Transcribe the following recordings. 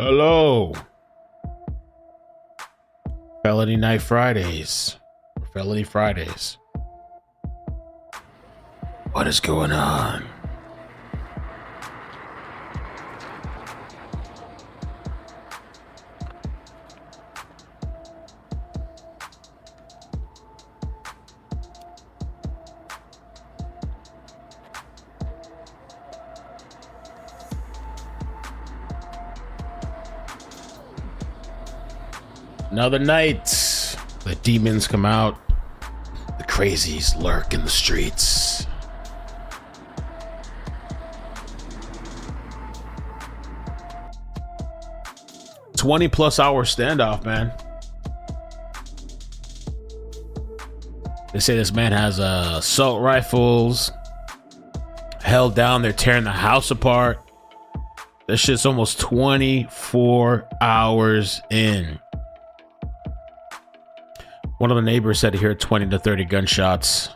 Hello. Felony Night Fridays. Felony Fridays. What is going on? Another night. The demons come out. The crazies lurk in the streets. +20-hour standoff, man. They say this man has assault rifles. Held down, they're tearing the house apart. This shit's almost 24 hours in. One of the neighbors said he heard 20 to 30 gunshots.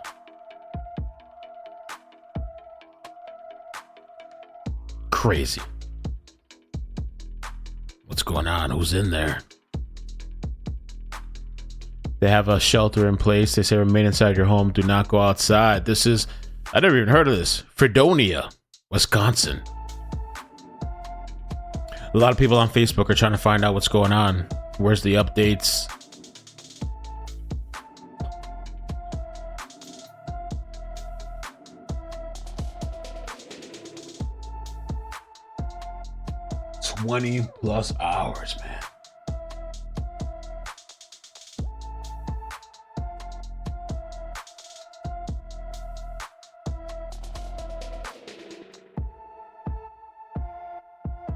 Crazy. What's going on? Who's in there? They have a shelter in place. They say remain inside your home. Do not go outside. This is, I never even heard of this. Fredonia, Wisconsin. A lot of people on Facebook are trying to find out what's going on. Where's the updates? +20 hours, man.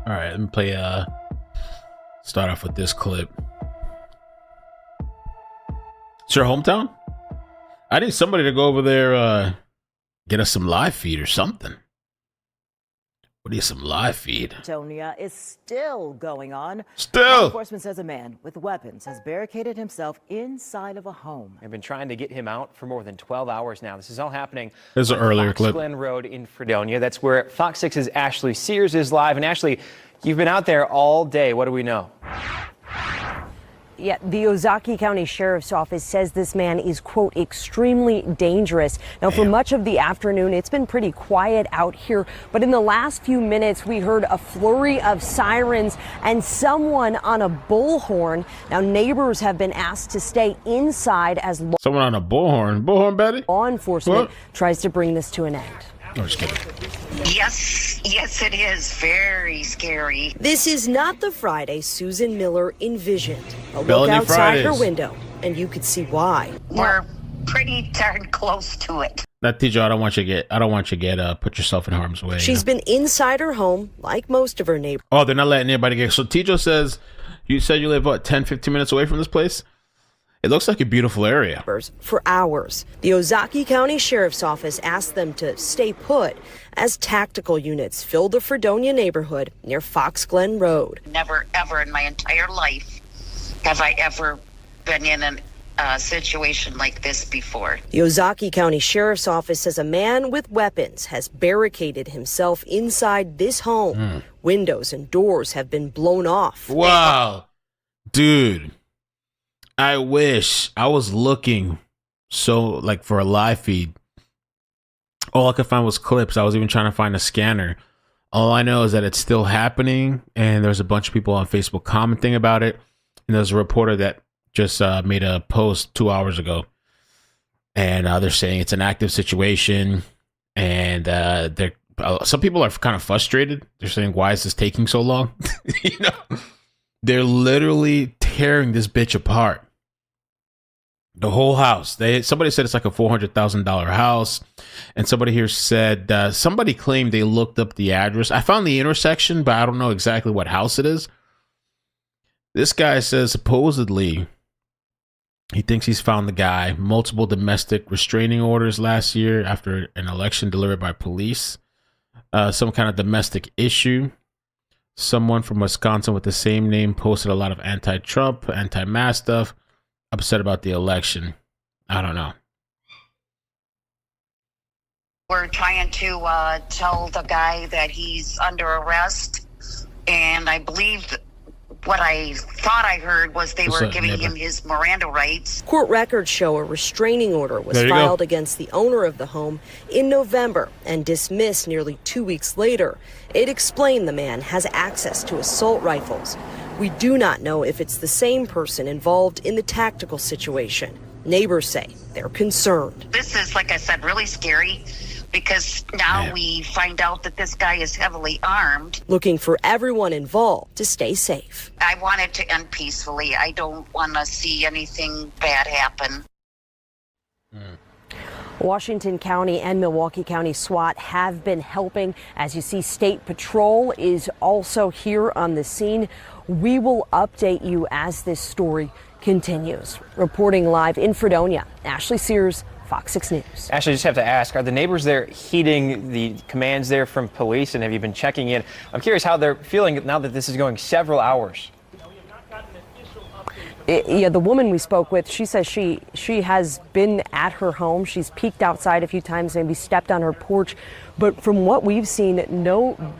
All right, let me play. Start off with this clip. It's your hometown? I need somebody to go over there, get us some live feed or something. What is some live feed? Fredonia is still going on. Still. Law enforcement says a man with weapons has barricaded himself inside of a home. They've been trying to get him out for more than 12 hours now. This is all happening. There's an earlier clip. Glen Road in Fredonia. That's where Fox 6's Ashley Sears is live. And Ashley, you've been out there all day. What do we know? Yeah, the Ozaukee County Sheriff's Office says this man is, quote, extremely dangerous. Now, for much of the afternoon, it's been pretty quiet out here. But in the last few minutes, we heard a flurry of sirens and someone on a bullhorn. Now, neighbors have been asked to stay inside as Someone on a bullhorn. Bullhorn, Betty? law enforcement What? tries to bring this to an end. I'm just kidding. Yes, it is very scary. This is not the Friday Susan Miller envisioned. A look Felony outside her Fridays. window, and you could see why. We're pretty darn close to it. Now, Tijo, I don't want you to get put yourself in harm's way. She's been inside her home, like most of her neighbors. Oh, they're not letting anybody get. So Tijo says, you said you live, what, 10, 15 minutes away from this place? It looks like a beautiful area. For hours. The Ozaukee County Sheriff's Office asked them to stay put as tactical units filled the Fredonia neighborhood near Fox Glen Road. Never, ever in my entire life have I ever been in a situation like this before. The Ozaukee County Sheriff's Office says a man with weapons has barricaded himself inside this home. Windows and doors have been blown off. Wow. Dude, I wish I was looking for a live feed. All I could find was clips. I was even trying to find a scanner. All I know is that it's still happening, and there's a bunch of people on Facebook commenting about it. And there's a reporter that just made a post 2 hours ago, and they're saying it's an active situation, and some people are kind of frustrated. They're saying, "Why is this taking so long?" They're literally tearing this bitch apart. The whole house. Somebody said it's like a $400,000 house, and somebody here said somebody claimed they looked up the address. I found the intersection, but I don't know exactly what house it is. This guy says supposedly he thinks he's found the guy. Multiple domestic restraining orders last year after an election delivered by police. Some kind of domestic issue. Someone from Wisconsin with the same name posted a lot of anti-Trump, anti-mask stuff. Upset about the election. I don't know. We're trying to tell the guy that he's under arrest, and I believe what I thought I heard was they What's were up, giving neighbor? him his Miranda rights. Court records show a restraining order was There you go. filed against the owner of the home in November and dismissed nearly 2 weeks later. It explained the man has access to assault rifles. We do not know if it's the same person involved in the tactical situation. Neighbors say they're concerned. This is, like I said, really scary because now Man. we find out that this guy is heavily armed. Looking for everyone involved to stay safe. I want it to end peacefully. I don't want to see anything bad happen. Washington County and Milwaukee County SWAT have been helping. As you see, State Patrol is also here on the scene. We will update you as this story continues. Reporting live in Fredonia, Ashley Sears, Fox 6 News. Ashley, I just have to ask, are the neighbors there heeding the commands there from police, and have you been checking in? I'm curious how they're feeling now that this is going several hours. Yeah, the woman we spoke with, she says she has been at her home. She's peeked outside a few times, maybe stepped on her porch. But from what we've seen,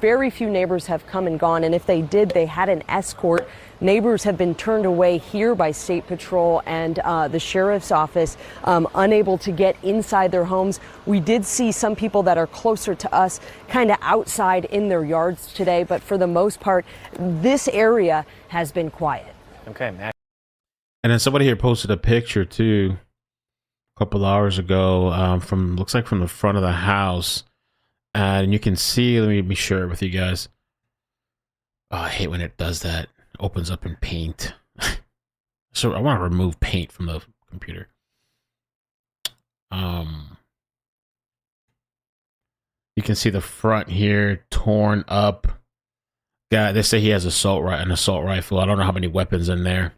very few neighbors have come and gone. And if they did, they had an escort. Neighbors have been turned away here by State Patrol and the sheriff's office, unable to get inside their homes. We did see some people that are closer to us kind of outside in their yards today. But for the most part, this area has been quiet. Okay, Matt. And then somebody here posted a picture too, a couple hours ago, from looks like from the front of the house, and you can see. Let me be sure with you guys. Oh, I hate when it does that. Opens up in Paint. So I want to remove Paint from the computer. You can see the front here torn up. Guy, they say he has an assault rifle. I don't know how many weapons in there.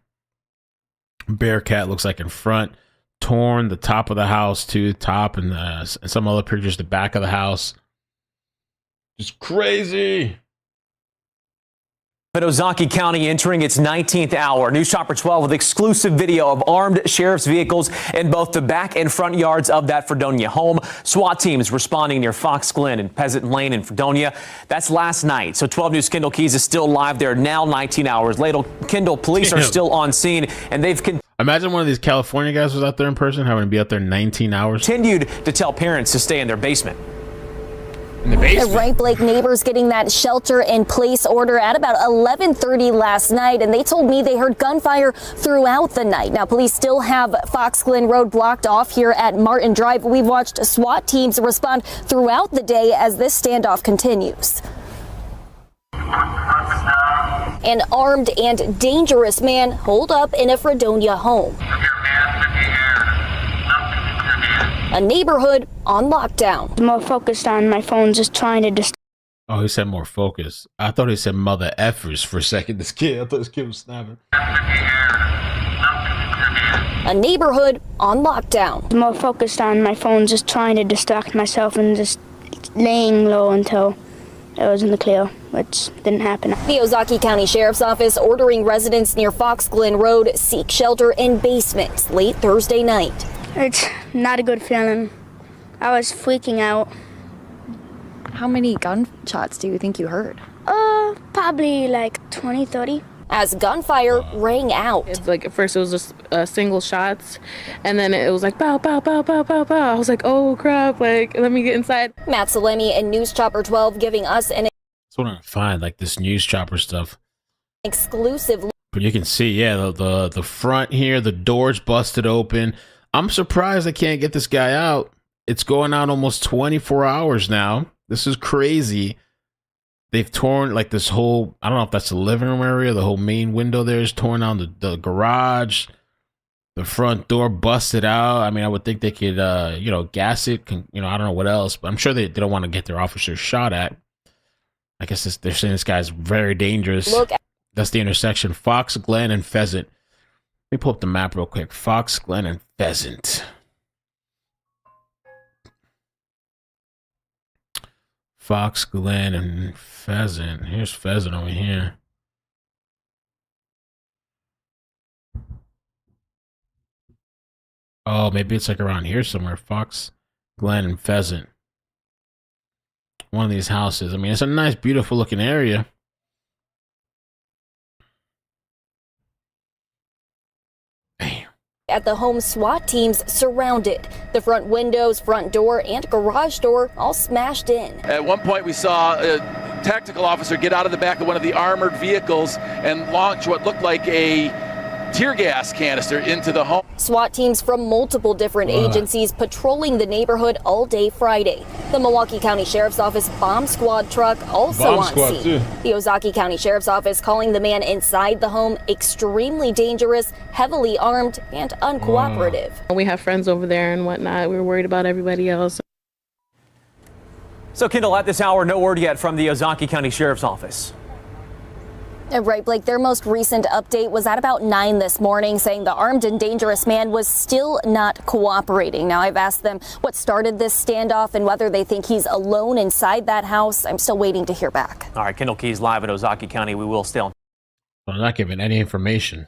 Bearcat looks like in front, torn. The top of the house too, top, and some other pictures, the back of the house. Just crazy. But Ozaukee County entering its 19th hour. News Chopper 12 with exclusive video of armed sheriff's vehicles in both the back and front yards of that Fredonia home. SWAT teams responding near Fox Glen and Peasant Lane in Fredonia. That's last night. So 12 News Kendall Keys is still live there now 19 hours later. Kendall police are still on scene, and they've Imagine one of these California guys was out there in person, having to be out there 19 hours. continued to tell parents to stay in their basement. In the basement. Right, Blake, neighbors getting that shelter in place order at about 11:30 last night, and they told me they heard gunfire throughout the night. Now, police still have Fox Glen Road blocked off here at Martin Drive. We've watched SWAT teams respond throughout the day as this standoff continues. An armed and dangerous man holed up in a Fredonia home. A neighborhood on lockdown. More focused on my phone, just trying to Oh, he said more focus. I thought he said mother effers for a second. I thought this kid was snapping. A neighborhood on lockdown. more focused on my phone, just trying to distract myself and just laying low until it was in the clear, which didn't happen. The Ozaukee County Sheriff's Office ordering residents near Fox Glen Road seek shelter in basements late Thursday night. It's not a good feeling. I was freaking out. How many gunshots do you think you heard? Probably like 20, 30. As gunfire rang out. It's like at first it was just single shots, and then it was like bow, bow, bow, bow, bow, bow. I was like, oh crap! Like, let me get inside. Matt Salemi and News Chopper 12 giving us an That's what I find, like this news chopper stuff. exclusive. But you can see, yeah, the front here, the doors busted open. I'm surprised I can't get this guy out. It's going on almost 24 hours now. This is crazy. They've torn like this whole, I don't know if that's the living room area, the whole main window there is torn down, the garage, the front door busted out. I mean, I would think they could, gas it, I don't know what else, but I'm sure they don't want to get their officers shot at. I guess they're saying this guy's very dangerous. That's the intersection, Fox, Glen, and Pheasant. Let me pull up the map real quick. Fox, Glen, and Pheasant. Fox, Glen, and Pheasant. Here's Pheasant over here. Oh, maybe it's like around here somewhere. Fox, Glen, and Pheasant. One of these houses. I mean, it's a nice, beautiful looking area. At the home, SWAT teams surrounded. The front windows, front door, and garage door all smashed in. At one point, we saw a tactical officer get out of the back of one of the armored vehicles and launch what looked like a tear gas canister into the home. SWAT teams from multiple different agencies patrolling the neighborhood all day Friday. The Milwaukee County Sheriff's Office bomb squad truck also on scene. Too. The Ozaukee County Sheriff's Office calling the man inside the home extremely dangerous, heavily armed, and uncooperative. We have friends over there and whatnot. We were worried about everybody else. So, Kendall, at this hour, no word yet from the Ozaukee County Sheriff's Office. Right, Blake, their most recent update was at about 9 this morning, saying the armed and dangerous man was still not cooperating. Now, I've asked them what started this standoff and whether they think he's alone inside that house. I'm still waiting to hear back. All right, Kendall Keys live in Ozaukee County. We will stay on. I'm not giving any information.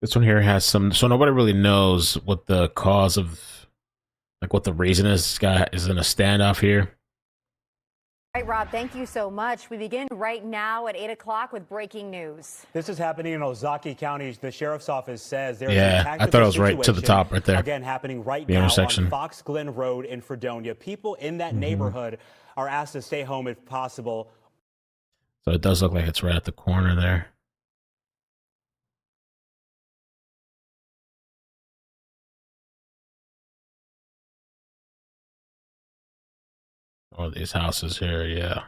This one here has some, so nobody really knows what the cause of, like what the reason is. This guy is in a standoff here. All right, Rob, thank you so much. We begin right now at 8 o'clock with breaking news. This is happening in Ozaukee County. The sheriff's office says there's I thought it was right to the top right there. Again, happening right the now intersection. on Fox Glen Road in Fredonia. People in that neighborhood are asked to stay home if possible. So it does look like it's right at the corner there. Oh, these houses here, yeah.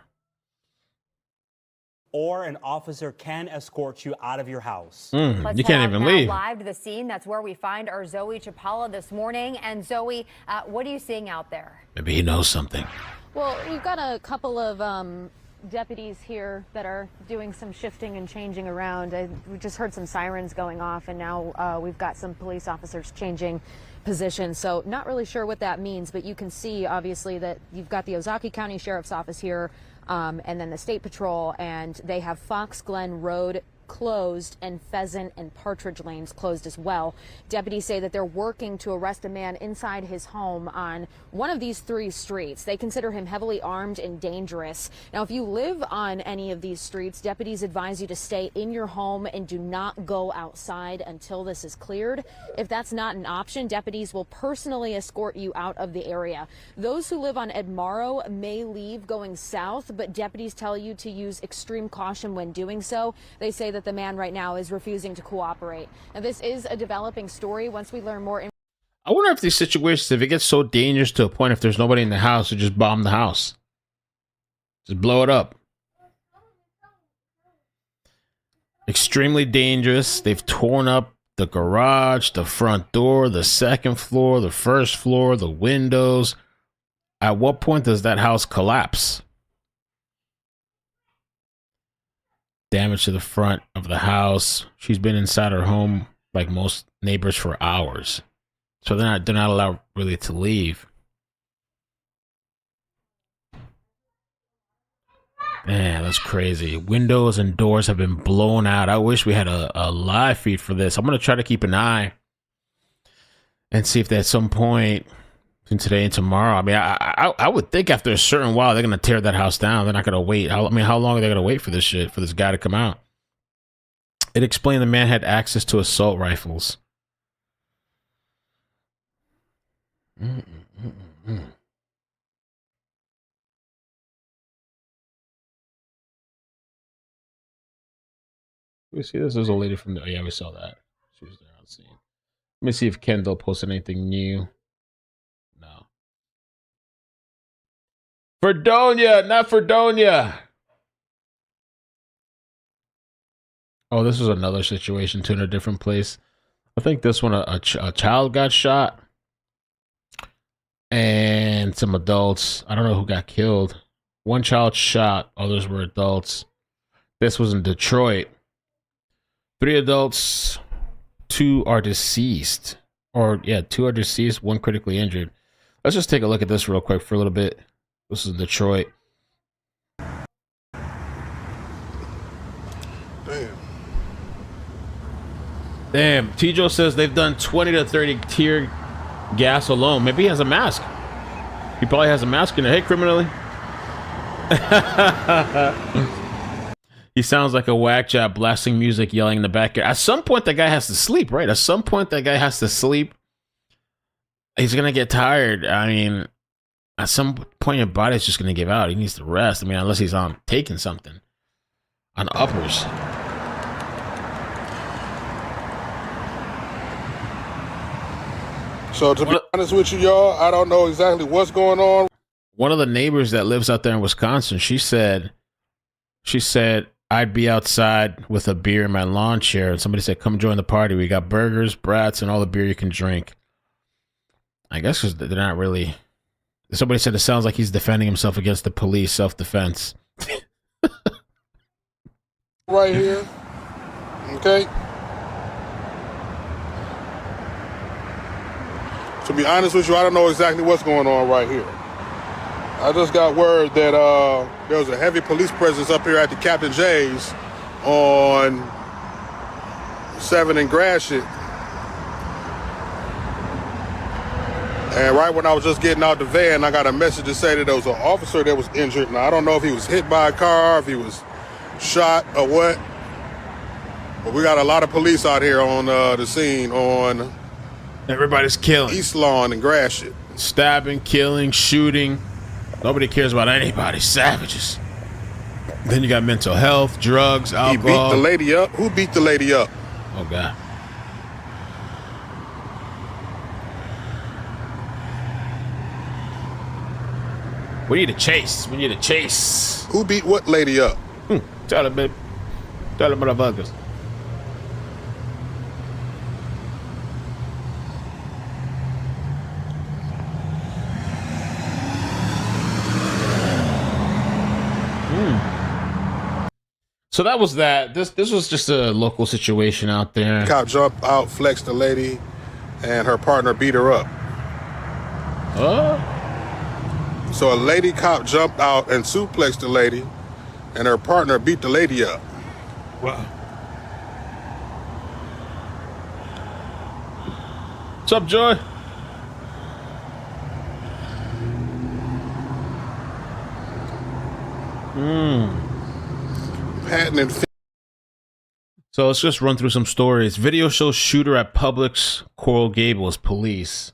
Or an officer can escort you out of your house. You can't even leave. Live to the scene. That's where we find our Zoe Chapala this morning. And Zoe, what are you seeing out there? Maybe he knows something. Well, we've got a couple of deputies here that are doing some shifting and changing around. We just heard some sirens going off, and now we've got some police officers changing position. So not really sure what that means, but you can see obviously that you've got the Ozaukee County Sheriff's Office here, and then the State Patrol, and they have Fox Glen Road closed and Pheasant and Partridge lanes closed as well. Deputies say that they're working to arrest a man inside his home on one of these 3 streets. They consider him heavily armed and dangerous. Now, if you live on any of these streets, deputies advise you to stay in your home and do not go outside until this is cleared. If that's not an option, deputies will personally escort you out of the area. Those who live on Edmaro may leave going south, but deputies tell you to use extreme caution when doing so. They say that the man right now is refusing to cooperate. Now, this is a developing story. Once we learn more. I wonder if these situations, if it gets so dangerous to a point, if there's nobody in the house, to just bomb the house. Just blow it up. Extremely dangerous. They've torn up the garage, the front door, the second floor, the first floor, the windows. At what point does that house collapse? Damage to the front of the house. She's been inside her home like most neighbors for hours, so they're not allowed really to leave. Man, that's crazy. Windows and doors have been blown out. I wish we had a live feed for this. I'm gonna try to keep an eye and see if at some point between today and tomorrow. I mean, I would think after a certain while they're gonna tear that house down. They're not gonna wait. I mean, how long are they gonna wait for this shit, for this guy to come out? It explained the man had access to assault rifles. We see this is a lady from the. Oh yeah, we saw that. She was there on scene. Let me see if Kendall posted anything new. No. Fredonia, not Fredonia. Oh, this was another situation too in a different place. I think this one, a child got shot. And some adults. I don't know who got killed. One child shot, others were adults. This was in Detroit. 3 adults, 2 are deceased. Or, yeah, 2 are deceased, 1 critically injured. Let's just take a look at this real quick for a little bit. This is Detroit. Damn. T-Joe says they've done 20 to 30 tear gas alone. Maybe he has a mask. He probably has a mask in it. Hey, criminally. He sounds like a whack job blasting music, yelling in the background. At some point, that guy has to sleep, right? At some point, that guy has to sleep. He's going to get tired. I mean, at some point, your body's just going to give out. He needs to rest. I mean, unless he's on taking something on uppers. So to be honest with you, y'all, I don't know exactly what's going on. One of the neighbors that lives out there in Wisconsin, she said, I'd be outside with a beer in my lawn chair, and somebody said, come join the party. We got burgers, brats, and all the beer you can drink. I guess because they're not really... Somebody said it sounds like he's defending himself against the police, self-defense. Right here. Okay. To be honest with you, I don't know exactly what's going on right here. I just got word that there was a heavy police presence up here at the Captain J's on 7 and Gratiot. And right when I was just getting out the van, I got a message to say that there was an officer that was injured. Now, I don't know if he was hit by a car, if he was shot or what. But we got a lot of police out here on the scene on... Everybody's killing. East Lawn and Gratiot. Stabbing, killing, shooting. Nobody cares about anybody. Savages. Then you got mental health, drugs, alcohol. He beat the lady up. Who beat the lady up? Oh, God. We need a chase. We need a chase. Who beat what lady up? Tell them, baby. Tell them, motherfuckers. So that was that. This was just a local situation out there. Cop jumped out, flexed the lady, and her partner beat her up. So a lady cop jumped out and suplexed the lady, and her partner beat the lady up. Wow. What's up, Joy? So let's just run through some stories. Video shows shooter at Publix, Coral Gables, police.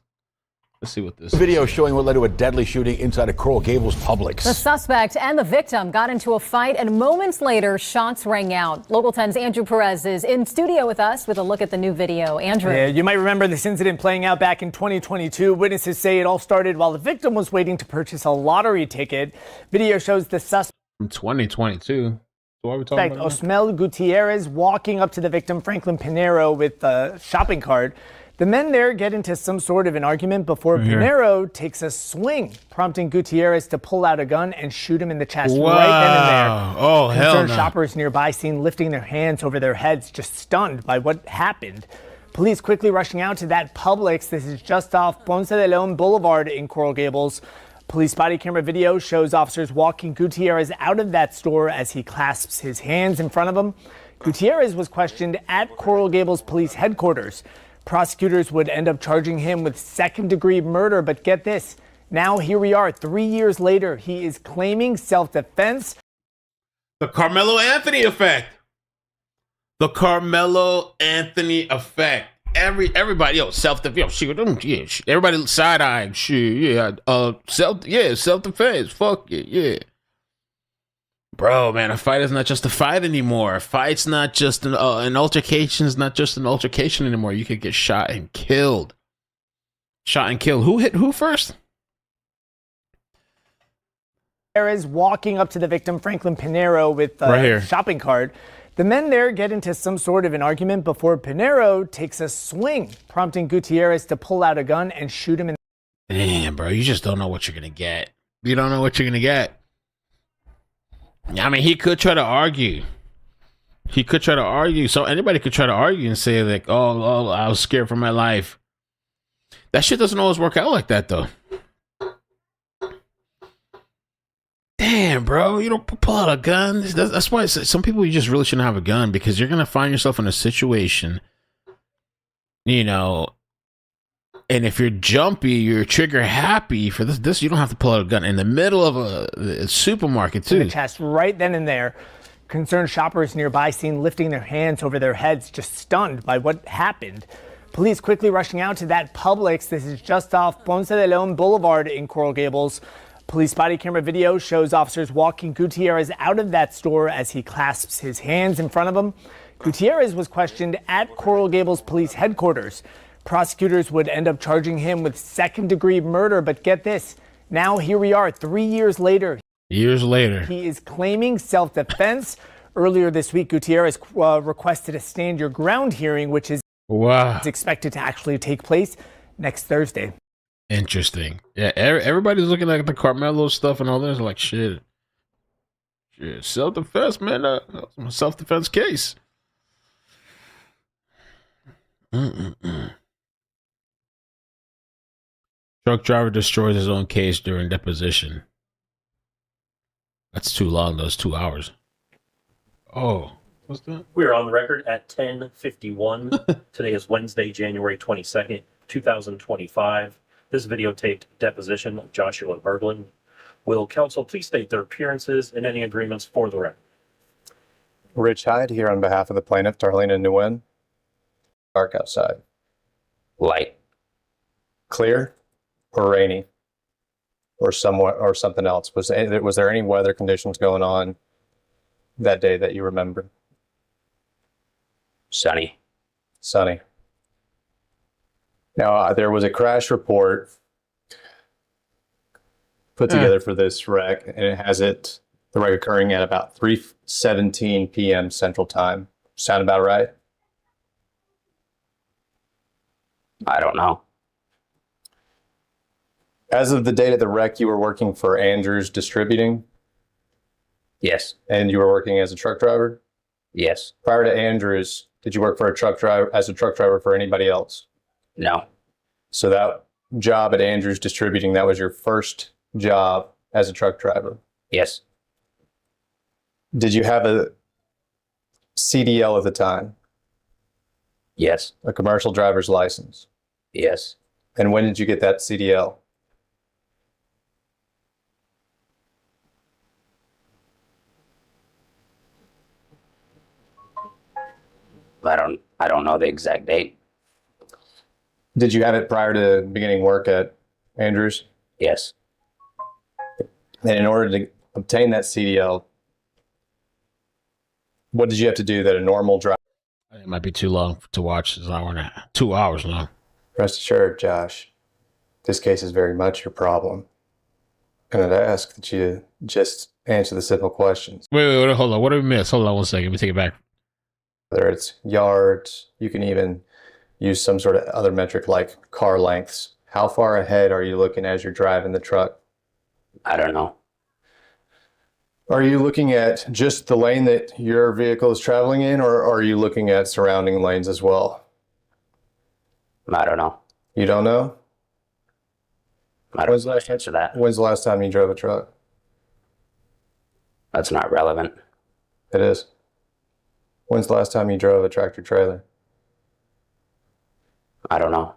Let's see what this video showing what led to a deadly shooting inside a Coral Gables Publix. The suspect and the victim got into a fight, and moments later, shots rang out. Local 10's Andrew Perez is in studio with us with a look at the new video. Andrew. Yeah, you might remember this incident playing out back in 2022. Witnesses say it all started while the victim was waiting to purchase a lottery ticket. Video shows the suspect from 2022. What are we talking about? Osmel Gutierrez walking up to the victim, Franklin Pinero, with a shopping cart. The men there get into some sort of an argument before Pinero takes a swing, prompting Gutierrez to pull out a gun and shoot him in the chest right then and there. Oh, hell no. Shoppers nearby seen lifting their hands over their heads, just stunned by what happened. Police quickly rushing out to that Publix. This is just off Ponce de Leon Boulevard in Coral Gables. Police body camera video shows officers walking Gutierrez out of that store as he clasps his hands in front of him. Gutierrez was questioned at Coral Gables Police Headquarters. Prosecutors would end up charging him with second-degree murder, but get this. Now here we are, 3 years later. He is claiming self-defense. The Carmelo Anthony effect. The Carmelo Anthony effect. Everybody, self-defense. Everybody side-eyeing, self-defense. Fuck it, yeah. Bro, man, a fight is not just a fight anymore. A fight's not just an altercation is not just an altercation anymore. You could get shot and killed. Shot and killed. Who hit who first? Is walking up to the victim, Franklin Pinero, with a shopping cart. The men there get into some sort of an argument before Pinero takes a swing, prompting Gutierrez to pull out a gun and shoot him in. Damn, bro, you just don't know what you're going to get. You don't know what you're going to get. I mean, he could try to argue. So anybody could try to argue and say, like, oh, I was scared for my life. That shit doesn't always work out like that, though. Damn, bro, you don't pull out a gun. That's why some people, you just really shouldn't have a gun, because you're going to find yourself in a situation, you know, and if you're jumpy, you're trigger happy for this, you don't have to pull out a gun in the middle of a supermarket, too. In the chest right then and there. Concerned shoppers nearby seen lifting their hands over their heads, just stunned by what happened. Police quickly rushing out to that Publix. This is just off Ponce de Leon Boulevard in Coral Gables. Police body camera video shows officers walking Gutierrez out of that store as he clasps his hands in front of him. Gutierrez was questioned at Coral Gables Police Headquarters. Prosecutors would end up charging him with second-degree murder, but get this, now here we are 3 years later. Years later. He is claiming self-defense. Earlier this week, Gutierrez requested a stand your ground hearing, which is expected to actually take place next Thursday. Interesting. Yeah, everybody's looking at the Carmelo stuff and all this like, shit, self-defense, man. Self-defense case. Truck driver destroys his own case during deposition. That's too long, those 2 hours. Oh, what's that? We are on the record at 10:51. Today is Wednesday, January 22nd, 2025. This videotaped deposition of Joshua Berglund. Will counsel please state their appearances and any agreements for the record? Rich Hyde here on behalf of the plaintiff, Darlene Nguyen. Dark outside. Light. Clear or rainy? Or somewhat, or something else? Was there any weather conditions going on that day that you remember? Sunny. Sunny. Now, there was a crash report put together for this wreck, and it has the wreck occurring at about 3:17 p.m. Central Time. Sound about right? I don't know. As of the date of the wreck, you were working for Andrews Distributing? Yes. And you were working as a truck driver? Yes. Prior to Andrews, did you work for a truck driver for anybody else? No. So that job at Andrews Distributing, that was your first job as a truck driver? Yes. Did you have a CDL at the time? Yes. A commercial driver's license? Yes. And when did you get that CDL? I don't know the exact date. Did you have it prior to beginning work at Andrews? Yes. And in order to obtain that CDL, what did you have to do that a normal driver? It might be too long to watch. It's an hour and a half, 2 hours long. Rest assured, Josh, this case is very much your problem. And I'd ask that you just answer the simple questions. Wait, hold on. What did we miss? Hold on 1 second. Let me take it back. Whether it's yards, you can even use some sort of other metric like car lengths. How far ahead are you looking as you're driving the truck? I don't know. Are you looking at just the lane that your vehicle is traveling in, or are you looking at surrounding lanes as well? I don't know. You don't know? I don't know the answer to that. When's the last time you drove a truck? That's not relevant. It is. When's the last time you drove a tractor trailer? I don't know.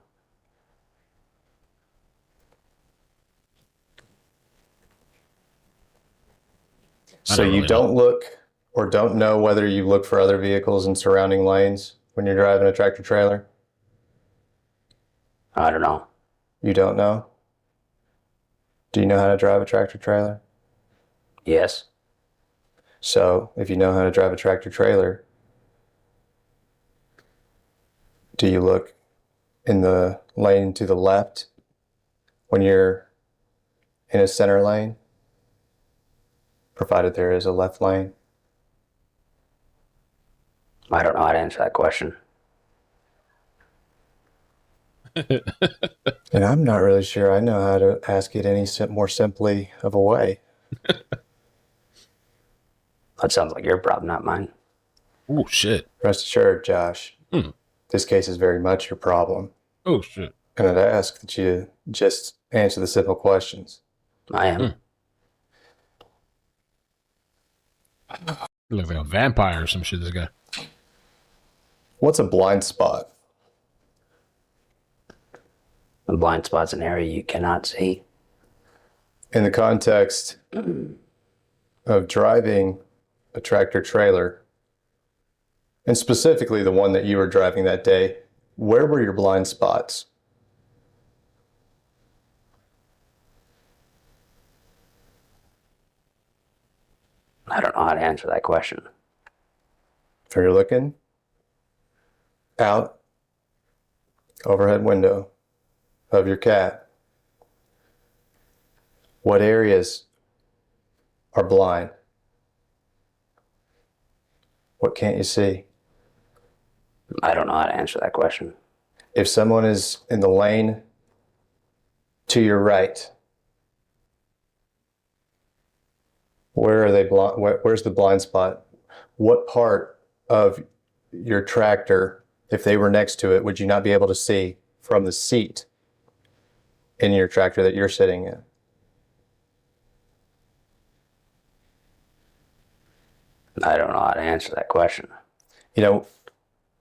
So you don't look or don't know whether you look for other vehicles in surrounding lanes when you're driving a tractor trailer? I don't know. You don't know? Do you know how to drive a tractor trailer? Yes. So if you know how to drive a tractor trailer, do you look in the lane to the left when you're in a center lane, provided there is a left lane? I don't know how to answer that question. And I'm not really sure I know how to ask it any more simply of a way. That sounds like your problem, not mine. Oh, shit. Rest assured, Josh, this case is very much your problem. Oh, shit. And I'd ask that you just answer the simple questions. I am. He looks like a vampire or some shit, this guy. What's a blind spot? A blind spot's an area you cannot see. In the context of driving a tractor trailer, and specifically the one that you were driving that day, where were your blind spots? I don't know how to answer that question. So you're looking out overhead window of your cab. What areas are blind? What can't you see? I don't know how to answer that question. If someone is in the lane to your right, where are they blind? Where's the blind spot? What part of your tractor, if they were next to it, would you not be able to see from the seat in your tractor that you're sitting in? I don't know how to answer that question. You know,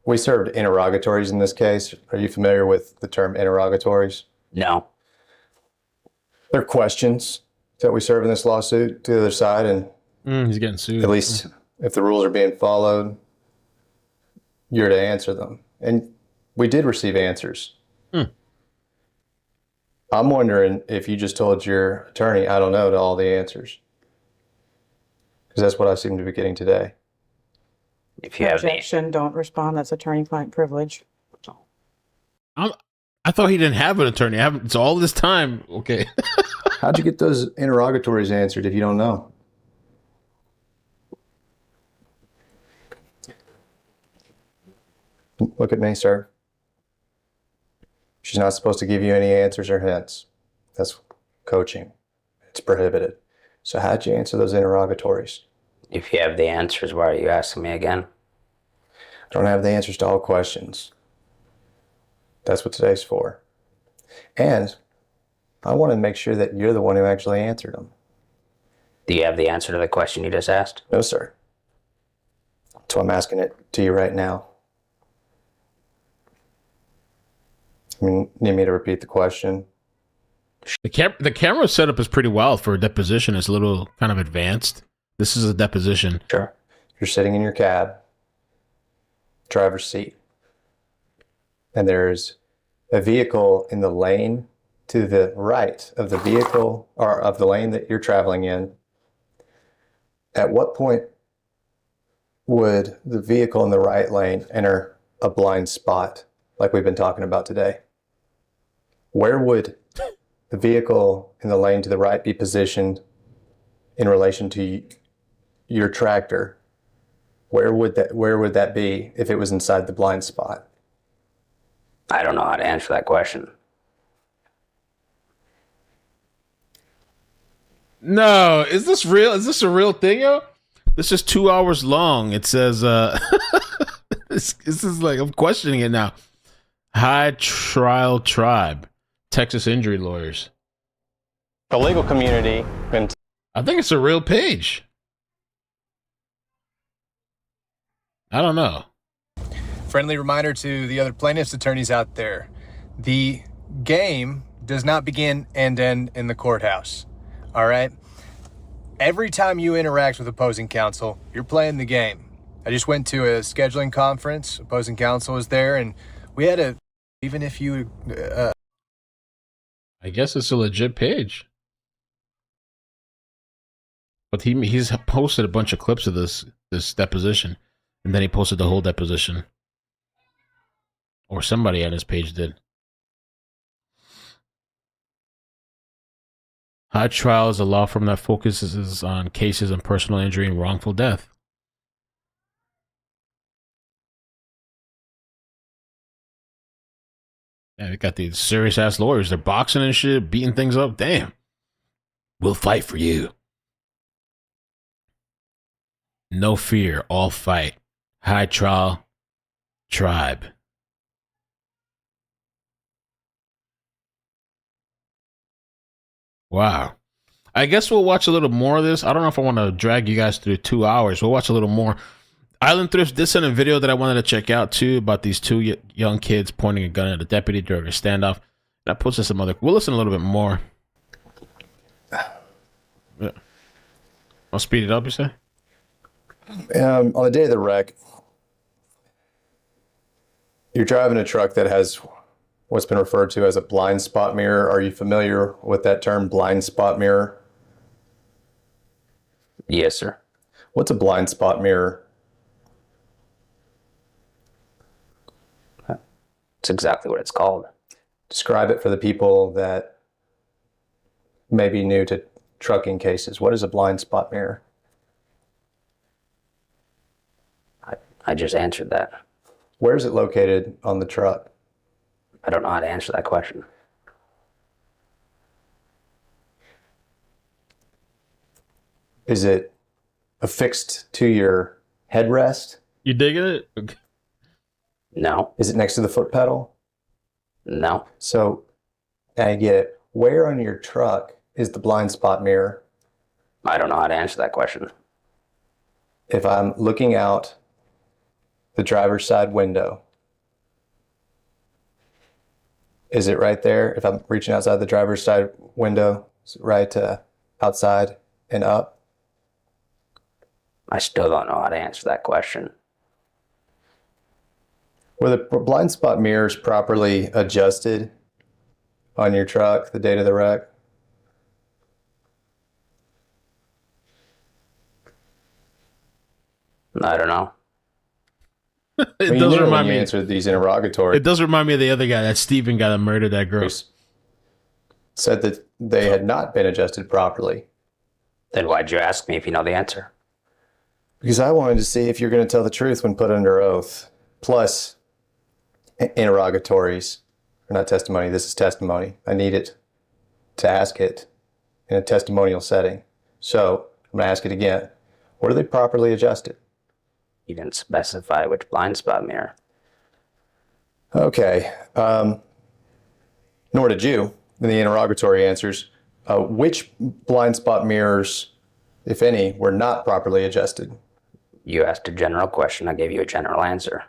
we served interrogatories in this case. Are you familiar with the term interrogatories? No. They're questions that we serve in this lawsuit to the other side, and he's getting sued. At least if the rules are being followed, you're to answer them. And we did receive answers. I'm wondering if you just told your attorney, I don't know, to all the answers. Because that's what I seem to be getting today. If you have Objection, don't respond. That's attorney-client privilege. I thought he didn't have an attorney. It's all this time. Okay. How'd you get those interrogatories answered if you don't know? Look at me, sir. She's not supposed to give you any answers or hints. That's coaching. It's prohibited. So how'd you answer those interrogatories? If you have the answers, why are you asking me again? I don't have the answers to all questions. That's what today's for. And I want to make sure that you're the one who actually answered them. Do you have the answer to the question you just asked? No, sir. So I'm asking it to you right now. I mean, need me to repeat the question? The camera setup is pretty wild for a deposition. It's a little kind of advanced. This is a deposition. Sure. You're sitting in your cab, driver's seat, and there's a vehicle in the lane to the right of the vehicle, or of the lane that you're traveling in. At what point would the vehicle in the right lane enter a blind spot like we've been talking about today? Where would the vehicle in the lane to the right be positioned in relation to your tractor? Where would that be if it was inside the blind spot? I don't know how to answer that question. No, is this real? Is this a real thing, yo? This is 2 hours long. It says, this is like, I'm questioning it now. High Trial Tribe, Texas Injury Lawyers. The legal community. I think it's a real page. I don't know. Friendly reminder to the other plaintiffs' attorneys out there. The game does not begin and end in the courthouse. All right? Every time you interact with opposing counsel, you're playing the game. I just went to a scheduling conference. Opposing counsel was there, and we had a, even if you... I guess it's a legit page. But he's posted a bunch of clips of this deposition, and then he posted the whole deposition. Or somebody on his page did. High Trial is a law firm that focuses on cases of personal injury and wrongful death. Yeah, they got these serious ass lawyers. They're boxing and shit, beating things up. Damn. We'll fight for you. No fear, all fight. High Trial Tribe. Wow. I guess we'll watch a little more of this. I don't know if I want to drag you guys through 2 hours. We'll watch a little more. Island Thrifts did send a video that I wanted to check out too about these two young kids pointing a gun at a deputy during a standoff. That puts us some other. We'll listen a little bit more. Yeah. I'll speed it up, you say? On the day of the wreck, you're driving a truck that has what's been referred to as a blind spot mirror. Are you familiar with that term, blind spot mirror? Yes, sir. What's a blind spot mirror? It's exactly what it's called. Describe it for the people that may be new to trucking cases. What is a blind spot mirror? I just answered that. Where is it located on the truck? I don't know how to answer that question. Is it affixed to your headrest? You digging it? Okay. No. Is it next to the foot pedal? No. So, I get it. Where on your truck is the blind spot mirror? I don't know how to answer that question. If I'm looking out the driver's side window, is it right there? If I'm reaching outside the driver's side window, is it right outside and up? I still don't know how to answer that question. Were the blind spot mirrors properly adjusted on your truck the date of the wreck? I don't know. It does remind me. Answered these interrogatories. It does remind me of the other guy, that Steven guy that murdered that girl. Said that they had not been adjusted properly. Then why'd you ask me if you know the answer? Because I wanted to see if you're going to tell the truth when put under oath. Plus, interrogatories are not testimony. This is testimony. I need it to ask it in a testimonial setting. So I'm going to ask it again. Were they properly adjusted? You didn't specify which blind spot mirror. Okay. Nor did you in the interrogatory answers. Which blind spot mirrors, if any, were not properly adjusted? You asked a general question. I gave you a general answer.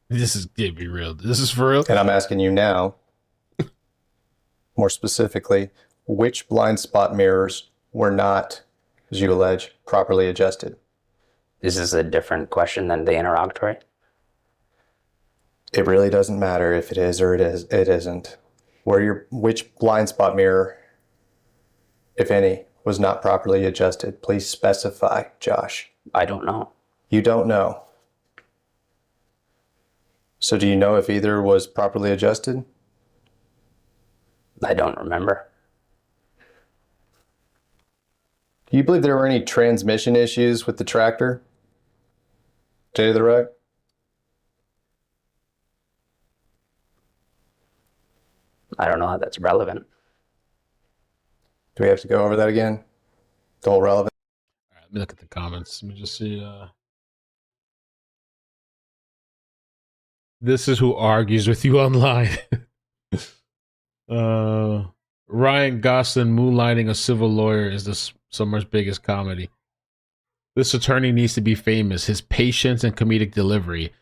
This is can't be real. This is for real. And I'm asking you now, more specifically, which blind spot mirrors were not, as you allege, properly adjusted? Is this a different question than the interrogatory? It really doesn't matter if it is or it isn't. Which blind spot mirror, if any, was not properly adjusted? Please specify, Josh. I don't know. You don't know. So do you know if either was properly adjusted? I don't remember. Do you believe there were any transmission issues with the tractor? Day of the wreck? I don't know how that's relevant. Do we have to go over that again? The whole relevant? All right, let me look at the comments. Let me just see. This is who argues with you online. Ryan Gosling moonlighting a civil lawyer is the summer's biggest comedy. This attorney needs to be famous. His patience and comedic delivery.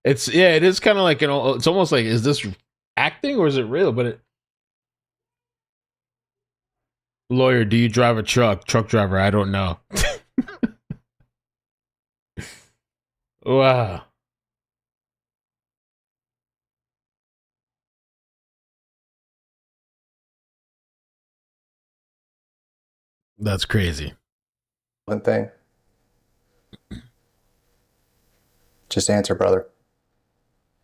It is kind of like, it's almost like, is this acting or is it real? But lawyer, do you drive a truck? Truck driver, I don't know. Wow. That's crazy. One thing. Just answer, brother.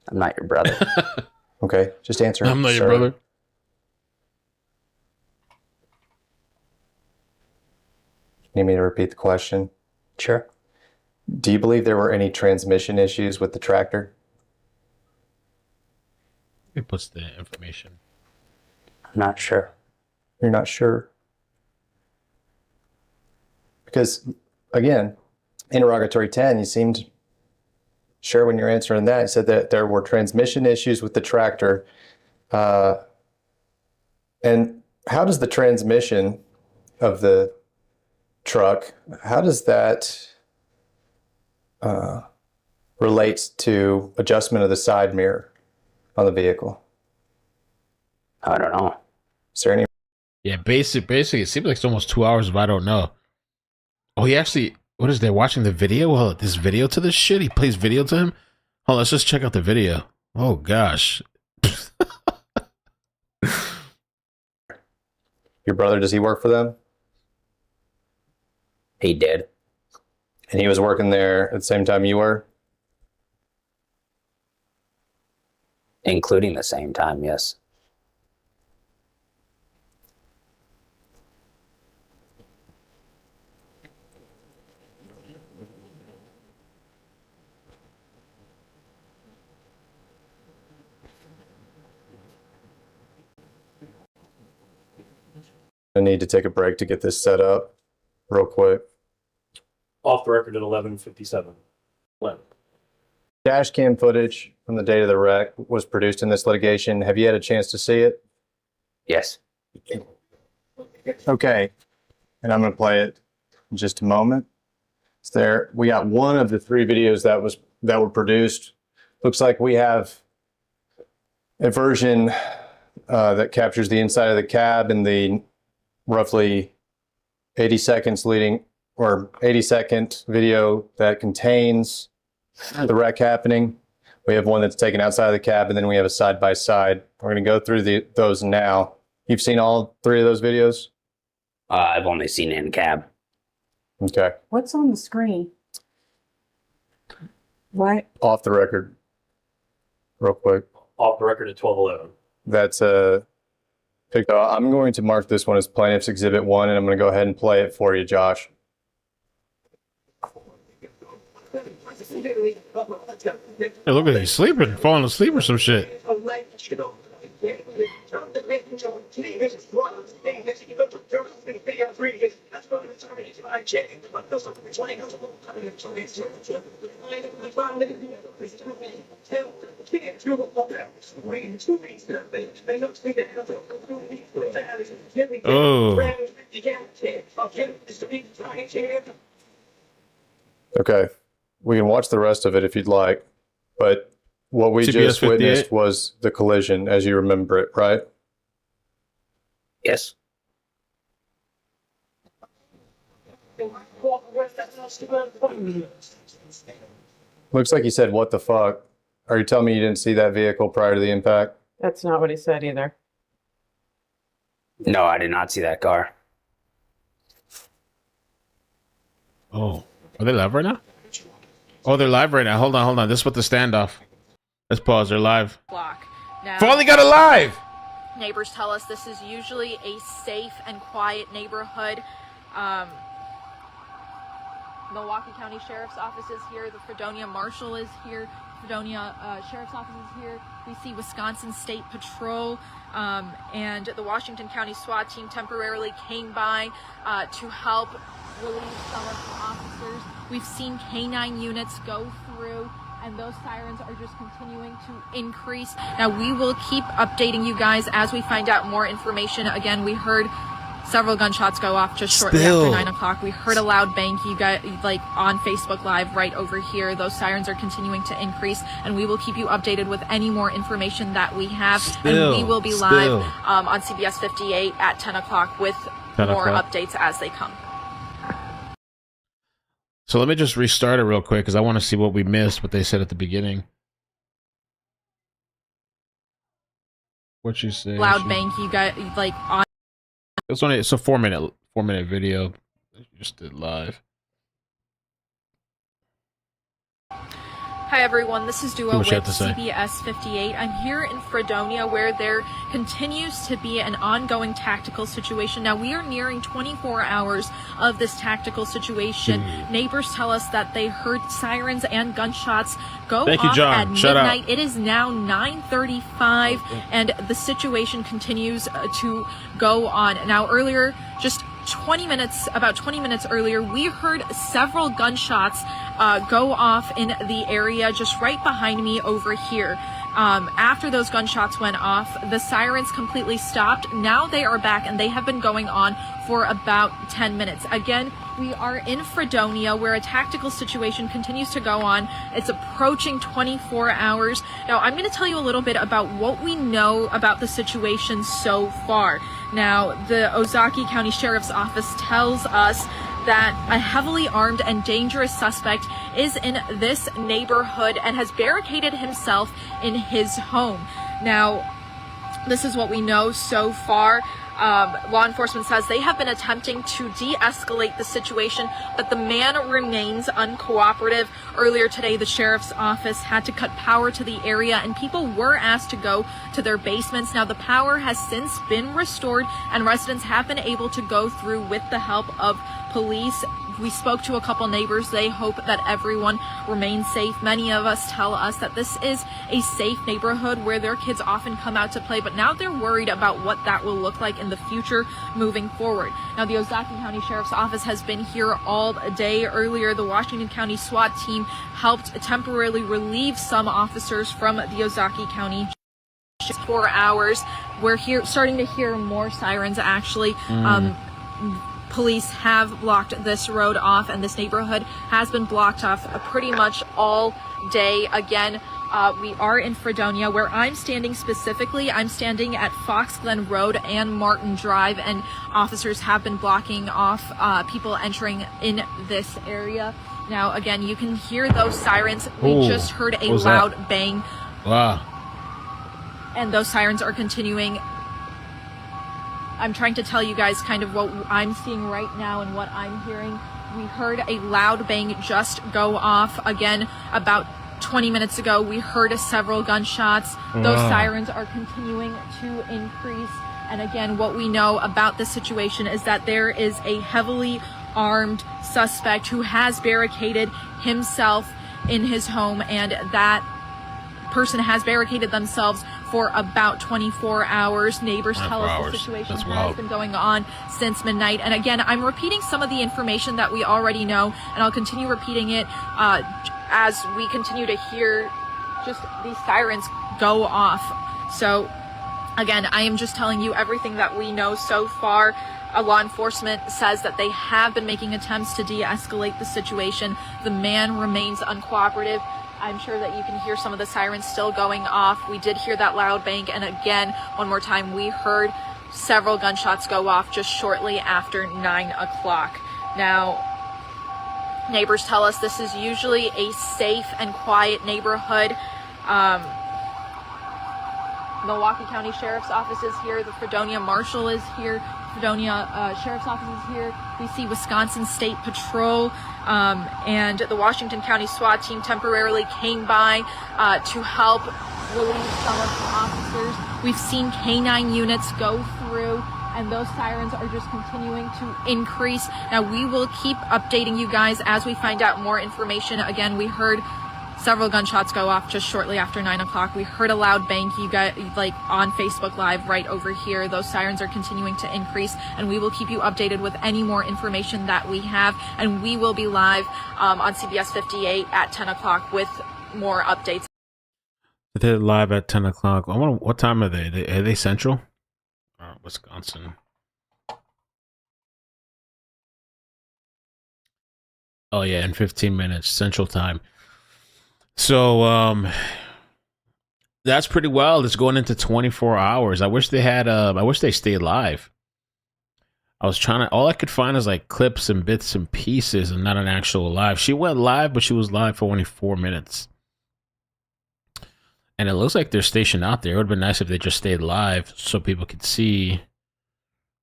I'm not your brother. Okay, just answer. I'm not your brother. Need me to repeat the question? Sure. Do you believe there were any transmission issues with the tractor? He puts the information. I'm not sure. You're not sure? Because, again, interrogatory 10, you seemed sure when you're answering that. You said that there were transmission issues with the tractor. And how does the transmission of the truck, how does that relate to adjustment of the side mirror on the vehicle? I don't know. Is there any? Yeah, basically, it seems like it's almost 2 hours if I don't know. Oh, he actually, What is they watching the video? Well, this video to this shit. He plays video to him. Oh, let's just check out the video. Oh gosh. Your brother, does he work for them? He did. And he was working there at the same time you were? Including the same time, yes. I need to take a break to get this set up real quick. Off the record at 11:57. Dash cam footage from the date of the wreck was produced in this litigation. Have you had a chance to see it? Yes. Okay. And I'm going to play it in just a moment. It's there. We got one of the 3 videos that were produced. Looks like we have a version that captures the inside of the cab and the roughly 80 seconds leading, or 80-second video that contains the wreck happening. We have one that's taken outside of the cab, and then we have a side-by-side. We're going to go through those now. You've seen all 3 of those videos? I've only seen it in cab. Okay. What's on the screen? What? Off the record. Real quick. Off the record at 12:11. That's picked up. I'm going to mark this one as Plaintiff's Exhibit 1, and I'm going to go ahead and play it for you, Josh. Hey, look at him. He's sleeping, falling asleep or some shit. Oh. Okay. We can watch the rest of it if you'd like, but what we CBS just 58. witnessed was the collision as you remember it, right? Yes. Looks like he said, "What the fuck?" Are you telling me you didn't see that vehicle prior to the impact? That's not what he said either. No, I did not see that car. Oh, are they live right now? Oh, they're live right now. Hold on. This is what the standoff. Let's pause. They're live. Now, Finally got it live. Neighbors tell us this is usually a safe and quiet neighborhood. Milwaukee County Sheriff's Office is here. The Fredonia Marshal is here. Fredonia Sheriff's Office is here. We see Wisconsin State Patrol and the Washington County SWAT team temporarily came by to help relieve some of the officers. We've seen K-9 units go through, and those sirens are just continuing to increase. Now, we will keep updating you guys as we find out more information. Again, we heard several gunshots go off just shortly after 9 o'clock. We heard a loud bang. You got like on Facebook Live right over here. Those sirens are continuing to increase, and we will keep you updated with any more information that we have. And we will be live on CBS 58 at 10 o'clock with more updates as they come. So let me just restart it real quick because I want to see what we missed, what they said at the beginning. What you say? Loud bang. You got like on. It's a 4-minute video. Just did live. Hi everyone, this is Duo with what you have to say. CBS 58. I'm here in Fredonia where there continues to be an ongoing tactical situation. Now we are nearing 24 hours of this tactical situation. Neighbors tell us that they heard sirens and gunshots go off at midnight. It is now 9:35 and the situation continues to go on. Now earlier, just about 20 minutes earlier, we heard several gunshots go off in the area just right behind me over here. After those gunshots went off, the sirens completely stopped. Now they are back and they have been going on for about 10 minutes. Again, we are in Fredonia where a tactical situation continues to go on. It's approaching 24 hours. Now, I'm going to tell you a little bit about what we know about the situation so far. Now, the Ozaukee County Sheriff's Office tells us that a heavily armed and dangerous suspect is in this neighborhood and has barricaded himself in his home. Now, this is what we know so far. Law enforcement says they have been attempting to de-escalate the situation, but the man remains uncooperative. Earlier today, the sheriff's office had to cut power to the area and people were asked to go to their basements. Now, the power has since been restored and residents have been able to go through with the help of police. We spoke to a couple neighbors. They hope that everyone remains safe. Many of us tell us that this is a safe neighborhood where their kids often come out to play, but now they're worried about what that will look like in the future moving forward. Now, the Ozaukee County Sheriff's Office has been here all day. Earlier, the Washington County SWAT team helped temporarily relieve some officers from the Ozaukee County 4 hours. We're starting to hear more sirens, actually. Police have blocked this road off, and this neighborhood has been blocked off pretty much all day. Again, we are in Fredonia, where I'm standing specifically. I'm standing at Fox Glen Road and Martin Drive, and officers have been blocking off people entering in this area. Now, again, you can hear those sirens. We just heard a loud bang. Wow. And those sirens are continuing. I'm trying to tell you guys kind of what I'm seeing right now and what I'm hearing. We heard a loud bang just go off. Again, about 20 minutes ago, we heard several gunshots. Those sirens are continuing to increase. And again, what we know about this situation is that there is a heavily armed suspect who has barricaded himself in his home, and that person has barricaded themselves for about 24 hours. Neighbors tell us the situation has been going on since midnight. And again, I'm repeating some of the information that we already know, and I'll continue repeating it as we continue to hear just these sirens go off. So again, I am just telling you everything that we know so far. Law enforcement says that they have been making attempts to de-escalate the situation. The man remains uncooperative. I'm sure that you can hear some of the sirens still going off. We did hear that loud bang, and again, one more time, we heard several gunshots go off just shortly after 9 o'clock. Now, neighbors tell us this is usually a safe and quiet neighborhood. Milwaukee County Sheriff's Office is here. The Fredonia Marshal is here. Fredonia Sheriff's Office is here. We see Wisconsin State Patrol and the Washington County SWAT team temporarily came by to help relieve some of the officers. We've seen K-9 units go through, and those sirens are just continuing to increase. Now, we will keep updating you guys as we find out more information. Again, we heard several gunshots go off just shortly after 9 o'clock. We heard a loud bang, you guys, like on Facebook Live right over here. Those sirens are continuing to increase, and we will keep you updated with any more information that we have. And we will be live on CBS 58 at 10 o'clock with more updates. They're live at 10 o'clock. I wonder, what time are they? Are they Central? Wisconsin. Oh, yeah, in 15 minutes, Central Time. So that's pretty wild. It's going into 24 hours. I wish they had I wish they stayed live. I was trying to, all I could find is like clips and bits and pieces and not an actual live. She went live, but she was live for only 4 minutes. And it looks like they're stationed out there. It would have been nice if they just stayed live so people could see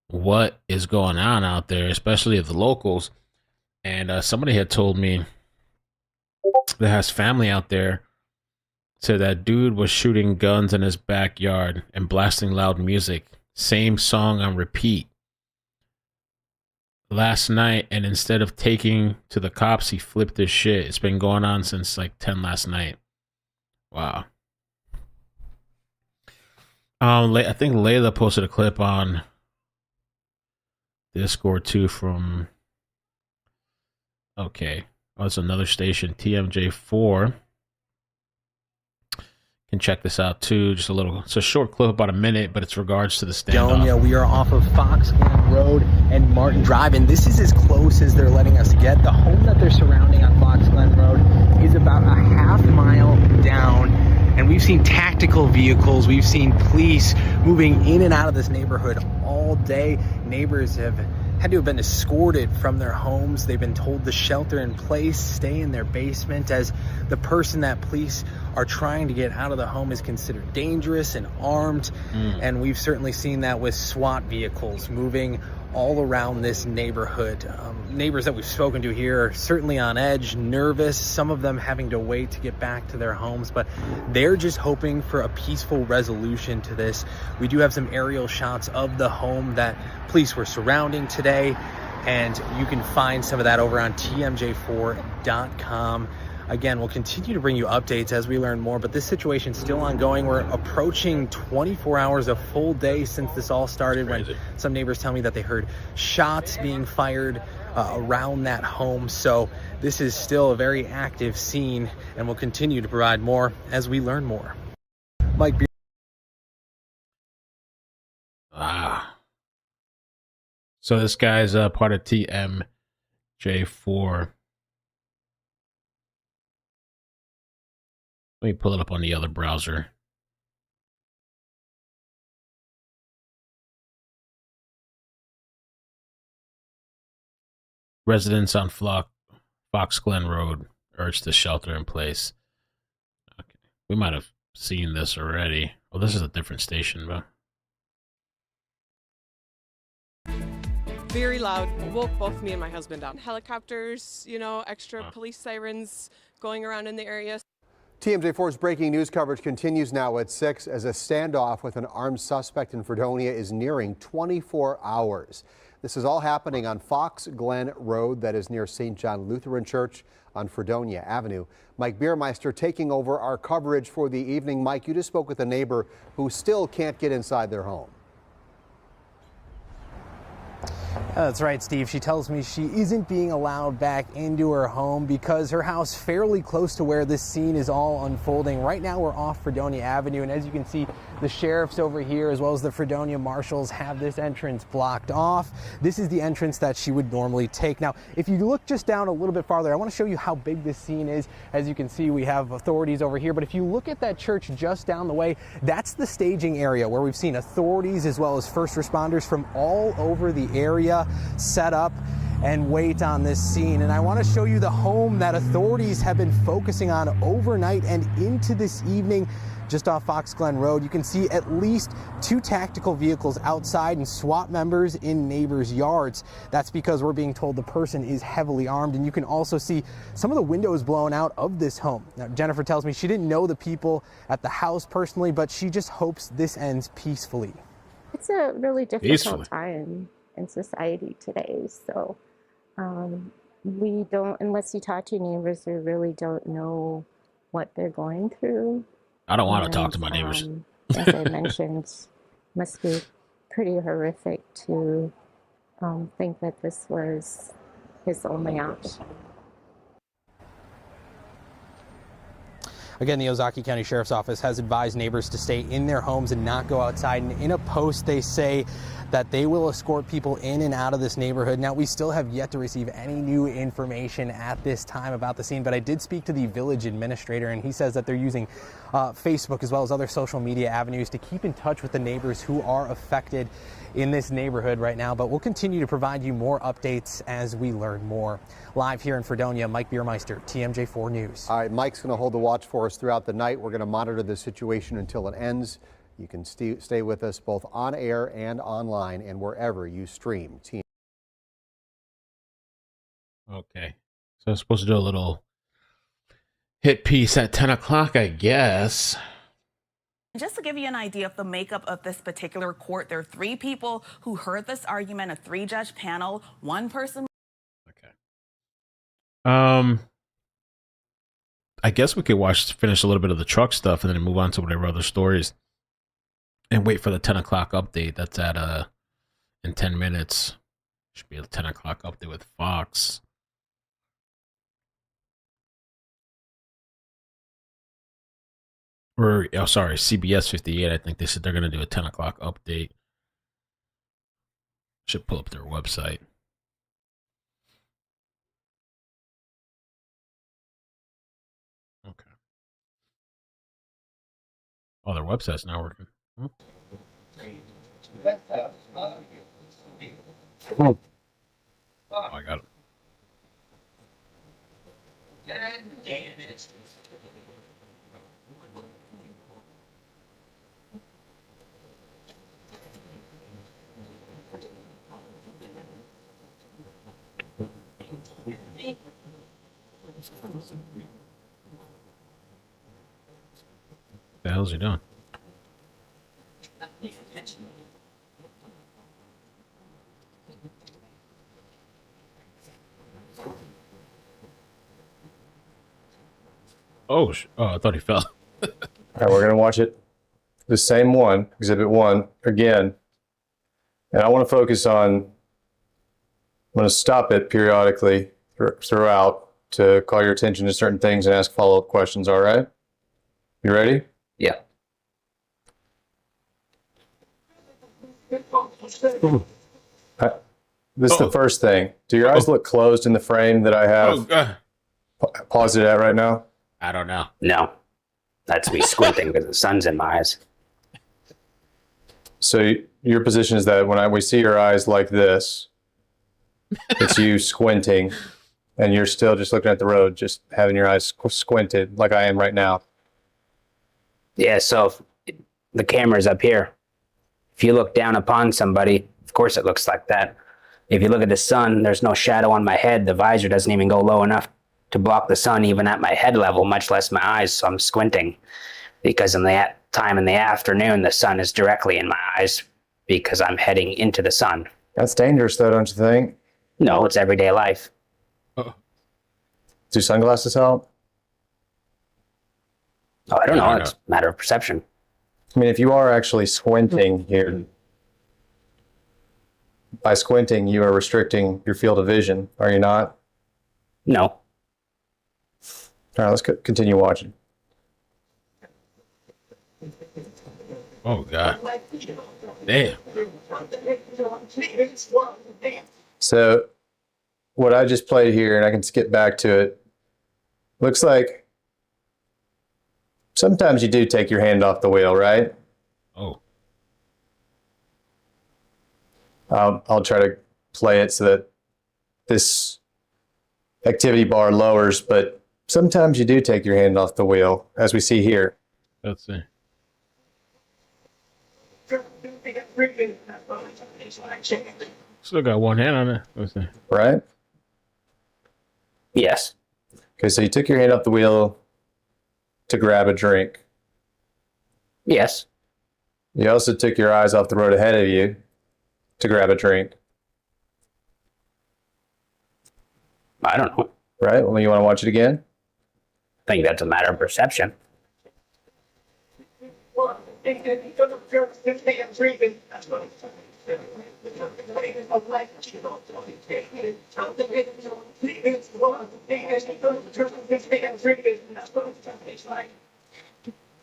what is going on out there, especially the locals. And somebody had told me that has family out there, so that dude was shooting guns in his backyard and blasting loud music, same song on repeat last night, and instead of taking to the cops, he flipped his shit. It's been going on since like 10 last night. Wow. I think Layla posted a clip on Discord too from, okay, oh, it's another station, TMJ4. Can check this out too. Just a little, it's a short clip, about a minute, but it's regards to the standoff. Yeah, we are off of Fox Glen Road and Martin Drive, and this is as close as they're letting us get. The home that they're surrounding on Fox Glen Road is about a half mile down, and we've seen tactical vehicles, we've seen police moving in and out of this neighborhood all day. Neighbors have had to have been escorted from their homes. They've been told to shelter in place, stay in their basement, as the person that police are trying to get out of the home is considered dangerous and armed. And we've certainly seen that with SWAT vehicles moving all around this neighborhood. Neighbors that we've spoken to here are certainly on edge, nervous, some of them having to wait to get back to their homes, but they're just hoping for a peaceful resolution to this. We do have some aerial shots of the home that police were surrounding today, and you can find some of that over on tmj4.com. Again, we'll continue to bring you updates as we learn more, but this situation's still ongoing. We're approaching 24 hours, a full day since this all started, when some neighbors tell me that they heard shots being fired around that home. So this is still a very active scene, and we'll continue to provide more as we learn more. Mike. So this guy's part of TMJ4. Let me pull it up on the other browser. Residents on Fox Glen Road urged to shelter in place. Okay, we might have seen this already. Well, this is a different station, but very loud. Woke both me and my husband up. Helicopters, you know, extra police sirens going around in the area. TMJ4's breaking news coverage continues now at 6 as a standoff with an armed suspect in Fredonia is nearing 24 hours. This is all happening on Fox Glen Road, that is near St. John Lutheran Church on Fredonia Avenue. Mike Biermeister taking over our coverage for the evening. Mike, you just spoke with a neighbor who still can't get inside their home. That's right, Steve. She tells me she isn't being allowed back into her home because her house fairly close to where this scene is all unfolding. Right now we're off Fredonia Avenue, and as you can see, the sheriffs over here as well as the Fredonia marshals have this entrance blocked off. This is the entrance that she would normally take. Now, if you look just down a little bit farther, I want to show you how big this scene is. As you can see, we have authorities over here, but if you look at that church just down the way, that's the staging area where we've seen authorities as well as first responders from all over the area set up and wait on this scene. And I want to show you the home that authorities have been focusing on overnight and into this evening. Just off Fox Glen Road, you can see at least 2 tactical vehicles outside and SWAT members in neighbors' yards. That's because we're being told the person is heavily armed, and you can also see some of the windows blown out of this home. Now, Jennifer tells me she didn't know the people at the house personally, but she just hopes this ends peacefully. It's a really difficult time in society today, so we don't, unless you talk to neighbors, we really don't know what they're going through. I don't want to talk to my neighbors. As I mentioned, must be pretty horrific to think that this was his only option. Again, the Ozaukee County Sheriff's Office has advised neighbors to stay in their homes and not go outside. And in a post, they say that they will escort people in and out of this neighborhood. Now, we still have yet to receive any new information at this time about the scene, but I did speak to the village administrator, and he says that they're using Facebook as well as other social media avenues to keep in touch with the neighbors who are affected in this neighborhood right now. But we'll continue to provide you more updates as we learn more. Live here in Fredonia, Mike Biermeister, TMJ4 News. All right, Mike's going to hold the watch for us throughout the night. We're going to monitor the situation until it ends. You can stay with us both on air and online and wherever you stream. okay. So I'm supposed to do a little hit piece at 10 o'clock, I guess. Just to give you an idea of the makeup of this particular court, there are 3 people who heard this argument, a 3-judge panel, 1 person. I guess we could finish a little bit of the truck stuff and then move on to whatever other stories and wait for the 10 o'clock update. That's at in 10 minutes. Should be a 10 o'clock update with Fox. Or, oh, sorry, CBS 58. I think they said they're going to do a 10 o'clock update. Should pull up their website. Okay. Oh, their website's not working. The hell's he doing? Oh, I thought he fell. All right, we're gonna watch it. The same one, Exhibit 1, again. And I want to focus on, I'm going to stop it periodically throughout to call your attention to certain things and ask follow-up questions, all right? You ready? Yeah. This is the first thing. Do your eyes look closed in the frame that I have paused it at right now? I don't know. No. That's me squinting because the sun's in my eyes. So your position is that when we see your eyes like this, it's you squinting, and you're still just looking at the road, just having your eyes squinted like I am right now. Yeah, so if the camera's up here. If you look down upon somebody, of course it looks like that. If you look at the sun, there's no shadow on my head. The visor doesn't even go low enough to block the sun even at my head level, much less my eyes, so I'm squinting. Because in that time in the afternoon, the sun is directly in my eyes because I'm heading into the sun. That's dangerous though, don't you think? No, it's everyday life. Do sunglasses help? Oh, I don't know. It's a matter of perception. I mean, if you are actually squinting here, by squinting, you are restricting your field of vision, are you not? No. All right, let's continue watching. Oh, God. Damn. So what I just played here, and I can skip back to it, looks like sometimes you do take your hand off the wheel, right? Oh. I'll try to play it so that this activity bar lowers, but sometimes you do take your hand off the wheel, as we see here. Let's see. Still got one hand on it. Let's see. Right? Yes. Okay, so you took your hand off the wheel to grab a drink. Yes. You also took your eyes off the road ahead of you to grab a drink. I don't know. Right? Well, you want to watch it again? I think that's a matter of perception.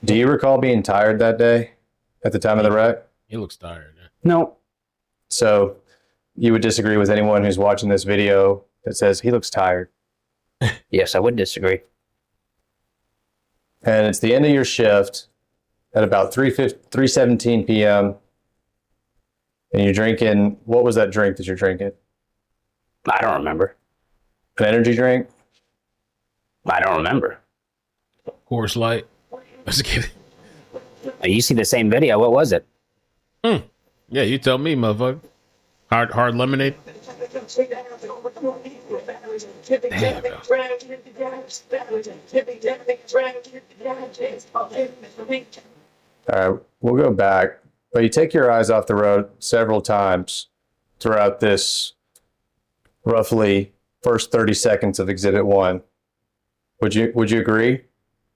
Do you recall being tired that day at the time of the wreck? He looks tired. No. So you would disagree with anyone who's watching this video that says he looks tired? Yes, I would disagree. And it's the end of your shift at about 3:17 p.m. And you're drinking, what was that drink that you're drinking? I don't remember. An energy drink? I don't remember. Coors Light. Just kidding. You see the same video. What was it? Yeah, you tell me, motherfucker. Hard lemonade. Damn, All right, we'll go back. But you take your eyes off the road several times throughout this roughly first 30 seconds of Exhibit 1. Would you agree?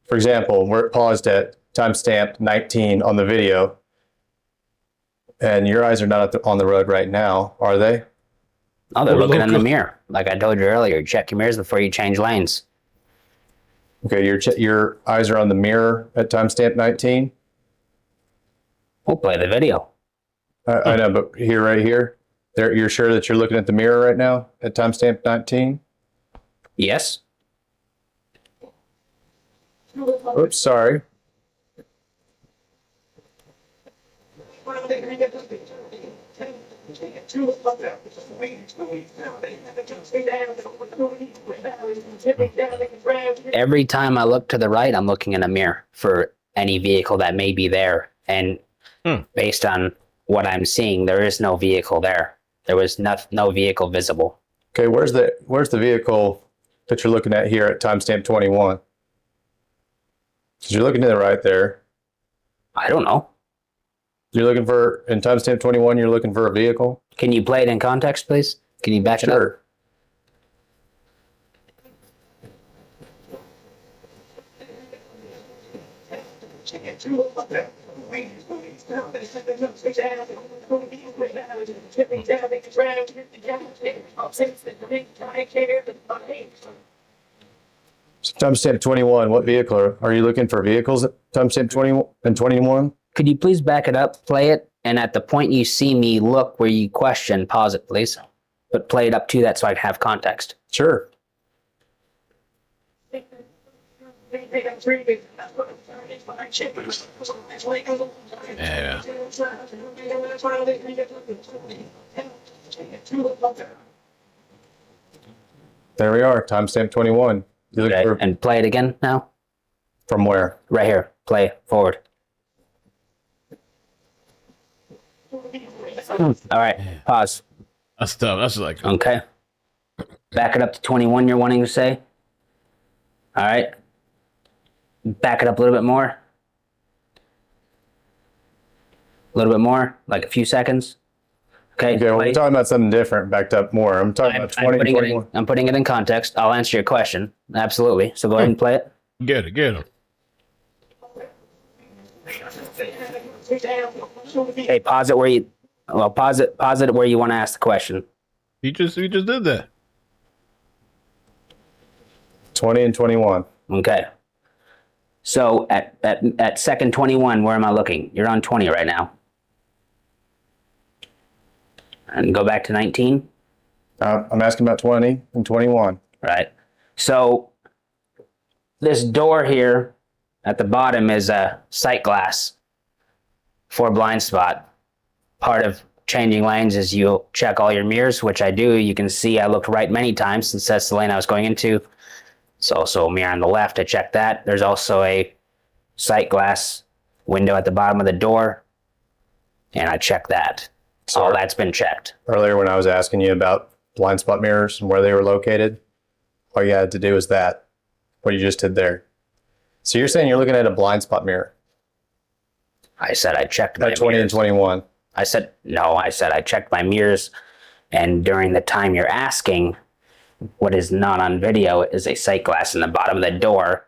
For example, we're paused at timestamp 19 on the video, and your eyes are not on the road right now, are they? Oh, they're looking in the mirror. Like I told you earlier, check your mirrors before you change lanes. Okay, your eyes are on the mirror at timestamp 19? We'll play the video. I know, but here, right here, you're sure that you're looking at the mirror right now at timestamp 19? Yes. Oops, sorry. Every time I look to the right, I'm looking in a mirror for any vehicle that may be there. And based on what I'm seeing, there is no vehicle there. There was no vehicle visible. Okay, where's the vehicle that you're looking at here at timestamp 21? Because you're looking to the right there. I don't know. You're looking for, in timestamp 21, you're looking for a vehicle? Can you play it in context, please? Can you back it up? Sure. So timestamp 21, what vehicle are you looking for? Vehicles at timestamp 20 and 21? Could you please back it up, play it, and at the point you see me look where you question, pause it, please. But play it up to that so I can have context. Sure. Yeah. There we are, timestamp 21. You look Okay, for, and play it again now. from where? Right here. Play forward. All right, pause. That's tough. That's like Okay. Back it up to 21, you're wanting to say? All right. Back it up a little bit more. A little bit more, like a few seconds. Okay, well, we're talking about something different, backed up more. I'm talking about 20 and 21. I'm putting it in context. I'll answer your question. Absolutely. So go ahead and play it. Get him. Okay, pause it where you, well, pause it where you want to ask the question. You just did that. 20 and 21. Okay. So at second 21, where am I looking? You're on 20 right now. And go back to 19. I'm asking about 20 and 21. Right. So this door here at the bottom is a sight glass for blind spot. Part of changing lanes is you check all your mirrors, which I do. You can see I looked right many times since that's the lane I was going into. It's also a mirror on the left. I checked that. There's also a sight glass window at the bottom of the door, and I checked that. So all that's been checked. Earlier when I was asking you about blind spot mirrors and where they were located, all you had to do was that, what you just did there. So you're saying you're looking at a blind spot mirror? I said I checked my At 20 mirrors. and 21. I said I checked my mirrors, and during the time you're asking, what is not on video is a sight glass in the bottom of the door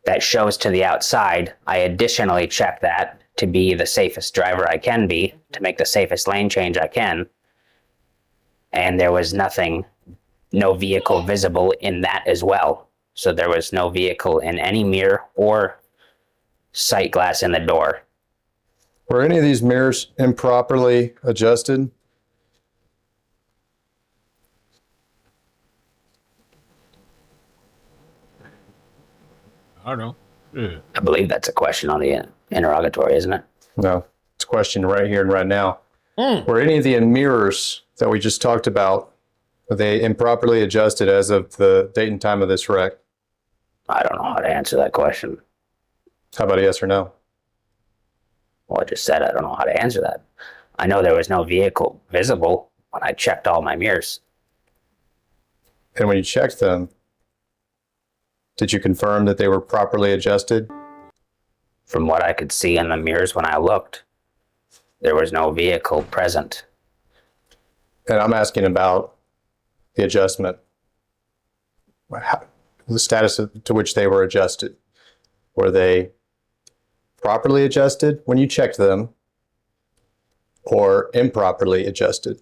that shows to the outside. I additionally checked that to be the safest driver I can be, to make the safest lane change I can. And there was no vehicle visible in that as well. So there was no vehicle in any mirror or sight glass in the door. Were any of these mirrors improperly adjusted? I don't know. Yeah. I believe that's a question on the interrogatory, isn't it? No, it's a question right here and right now. Were any of the mirrors that we just talked about, were they improperly adjusted as of the date and time of this wreck? I don't know how to answer that question. How about a yes or no? Well, I just said I don't know how to answer that. I know there was no vehicle visible when I checked all my mirrors. And when you checked them, did you confirm that they were properly adjusted? From what I could see in the mirrors when I looked, there was no vehicle present. And I'm asking about the adjustment, the status to which they were adjusted. Were they properly adjusted when you checked them, or improperly adjusted?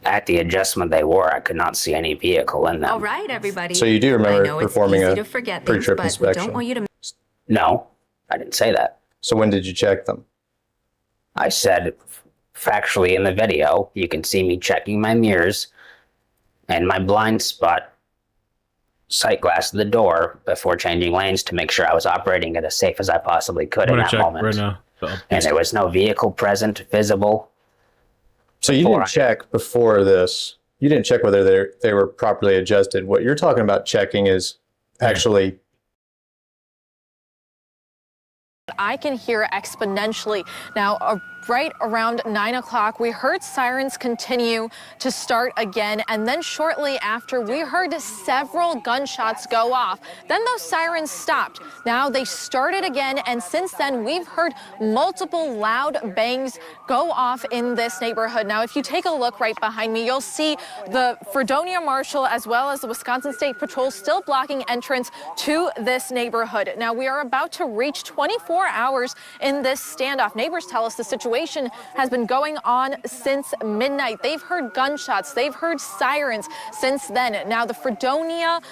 At the adjustment they were, I could not see any vehicle in them. All right, everybody. So you do remember I know performing it's easy a to forget pre-trip things, but we inspection? don't want you to. No, I didn't say that. So when did you check them? I said factually in the video, you can see me checking my mirrors and my blind spot sight glass of the door before changing lanes to make sure I was operating it as safe as I possibly could in that moment. Right now. And there was no vehicle present, visible. So you didn't check before this. You didn't check whether they were properly adjusted. What you're talking about checking is actually I can hear exponentially. Now, right around 9 o'clock, we heard sirens continue to start again, and then shortly after, we heard several gunshots go off. Then those sirens stopped. Now they started again, and since then, we've heard multiple loud bangs go off in this neighborhood. Now, if you take a look right behind me, you'll see the Fredonia Marshal as well as the Wisconsin State Patrol still blocking entrance to this neighborhood. Now, we are about to reach 24 hours in this standoff. Neighbors tell us the situation has been going on since midnight. They've heard gunshots. They've heard sirens since then. Now, the Fredonia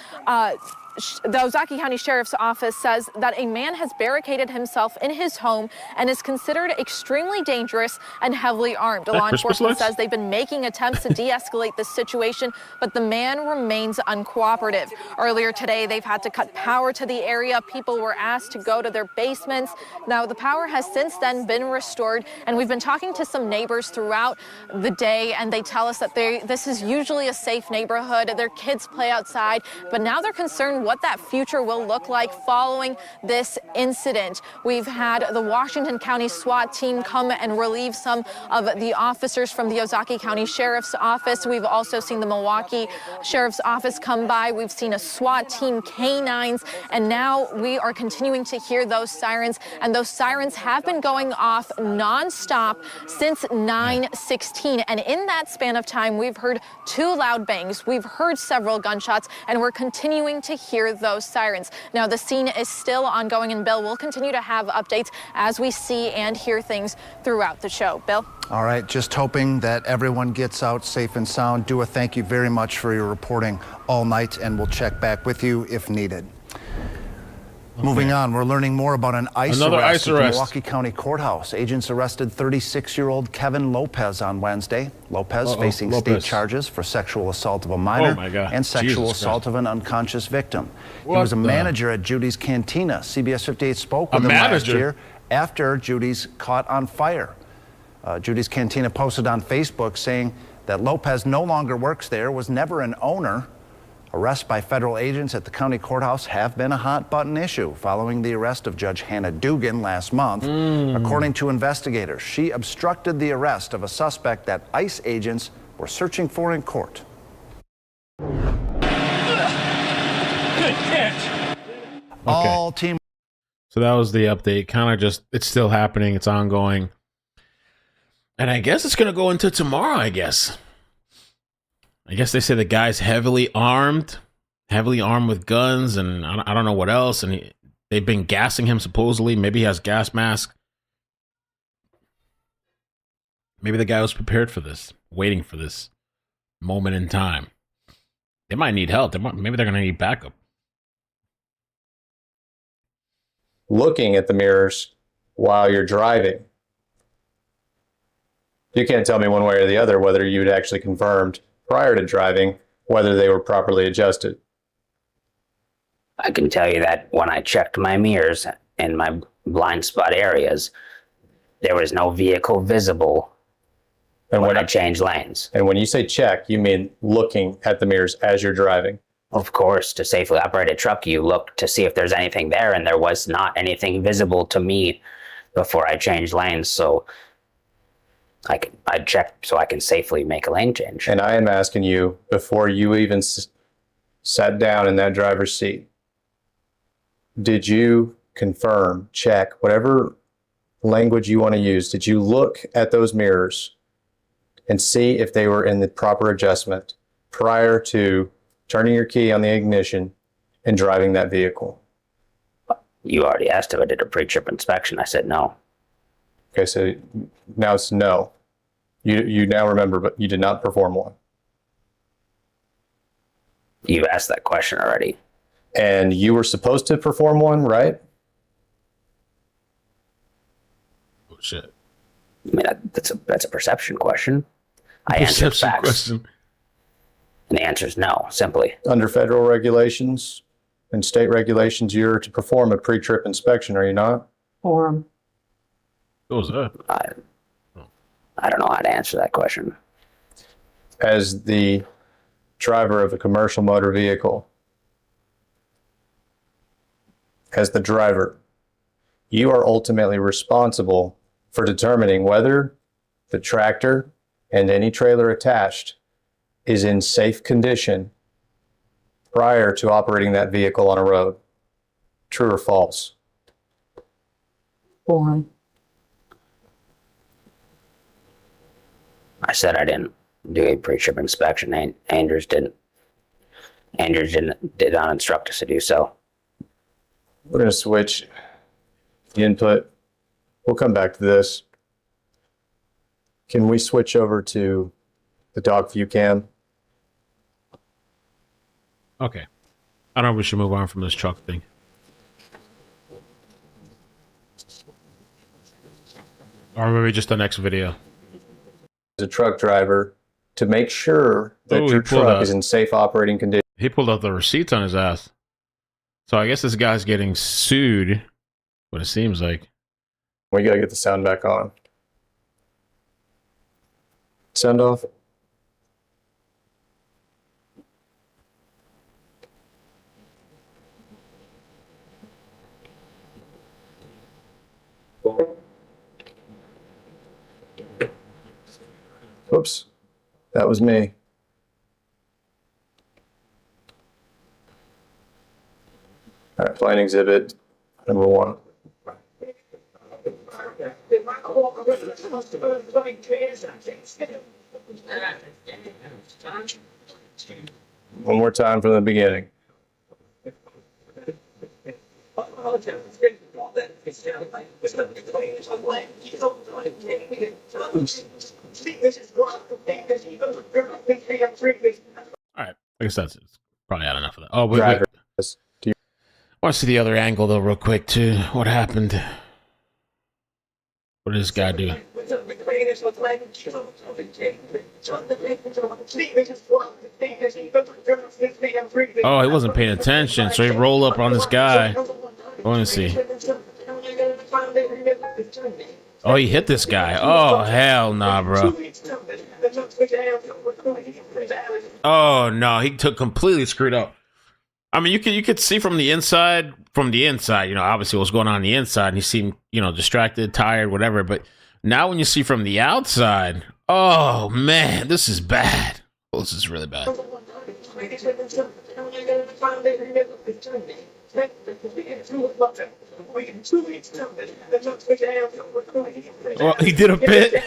the Ozaukee County Sheriff's Office says that a man has barricaded himself in his home and is considered extremely dangerous and heavily armed. Law enforcement says they've been making attempts to de-escalate this situation, but the man remains uncooperative. Earlier today, they've had to cut power to the area. People were asked to go to their basements. Now, the power has since then been restored, and we've been talking to some neighbors throughout the day, and they tell us that this is usually a safe neighborhood. Their kids play outside, but now they're concerned what that future will look like following this incident. We've had the Washington County SWAT team come and relieve some of the officers from the Ozaukee County Sheriff's Office. We've also seen the Milwaukee Sheriff's Office come by. We've seen a SWAT team, canines, and now we are continuing to hear those sirens, and those sirens have been going off nonstop since 9:16. And in that span of time, we've heard 2 loud bangs, we've heard several gunshots, and we're continuing to hear those sirens. Now, the scene is still ongoing, and Bill, we'll continue to have updates as we see and hear things throughout the show. Bill? All right, just hoping that everyone gets out safe and sound. Dua, thank you very much for your reporting all night, and we'll check back with you if needed. Okay. Moving on, we're learning more about an ICE arrest at the Milwaukee County Courthouse. Agents arrested 36-year-old Kevin Lopez on Wednesday. Lopez facing state charges for sexual assault of a minor and sexual assault of an unconscious victim. He was a manager at Judy's Cantina. CBS 58 spoke with him last year after Judy's caught on fire. Judy's Cantina posted on Facebook saying that Lopez no longer works there, was never an owner. Arrests by federal agents at the county courthouse have been a hot-button issue following the arrest of Judge Hannah Dugan last month. According to investigators, she obstructed the arrest of a suspect that ICE agents were searching for in court. Good catch. All team. So that was the update. Kind of just, it's still happening. It's ongoing. And I guess it's going to go into tomorrow, I guess they say the guy's heavily armed with guns, and I don't know what else. And they've been gassing him, supposedly. Maybe he has gas mask. Maybe the guy was prepared for this, waiting for this moment in time. They might need help. Maybe they're going to need backup. Looking at the mirrors while you're driving. You can't tell me one way or the other whether you'd actually confirmed prior to driving whether they were properly adjusted. I can tell you that when I checked my mirrors in my blind spot areas, there was no vehicle visible when I changed lanes. And when you say check, you mean looking at the mirrors as you're driving? Of course, to safely operate a truck, you look to see if there's anything there, and there was not anything visible to me before I changed lanes. So I checked so I can safely make a lane change. And I am asking you, before you even sat down in that driver's seat, did you confirm, check, whatever language you want to use, did you look at those mirrors and see if they were in the proper adjustment prior to turning your key on the ignition and driving that vehicle? You already asked if I did a pre-trip inspection. I said no. Okay, so now it's no. You now remember, but you did not perform one. You asked that question already. And you were supposed to perform one, right? Oh, shit. I mean, that's a perception question. I answered facts. Question. And the answer is no, simply. Under federal regulations and state regulations, you're to perform a pre-trip inspection, are you not? Form. What was that? I don't know how to answer that question. As the driver of a commercial motor vehicle, as the driver, you are ultimately responsible for determining whether the tractor and any trailer attached is in safe condition prior to operating that vehicle on a road. True or false? Born. I said I didn't do a pre-trip inspection. Andrews did not instruct us to do so. We're going to switch the input. We'll come back to this. Can we switch over to the dog view cam? Okay. I don't know if we should move on from this truck thing. Or maybe just the next video. As a truck driver, to make sure that your truck is in safe operating condition. He pulled out the receipts on his ass. So I guess this guy's getting sued, what it seems like. We gotta get the sound back on. Sound off. Whoops, that was me. All right, flying exhibit number 1. One more time from the beginning. All right, I guess that's probably had enough of that. Oh, wait. Driver. I want to see the other angle though, real quick too. What happened? What did this guy do? Oh, he wasn't paying attention, so he rolled up on this guy. I want to see. Oh, he hit this guy. Oh, hell nah, bro. Oh no, he took completely screwed up. I mean, you could see from the inside, you know, obviously what's going on the inside, and he seemed, you know, distracted, tired, whatever. But now when you see from the outside, oh man, this is bad. Oh, this is really bad. Well, he did a bit.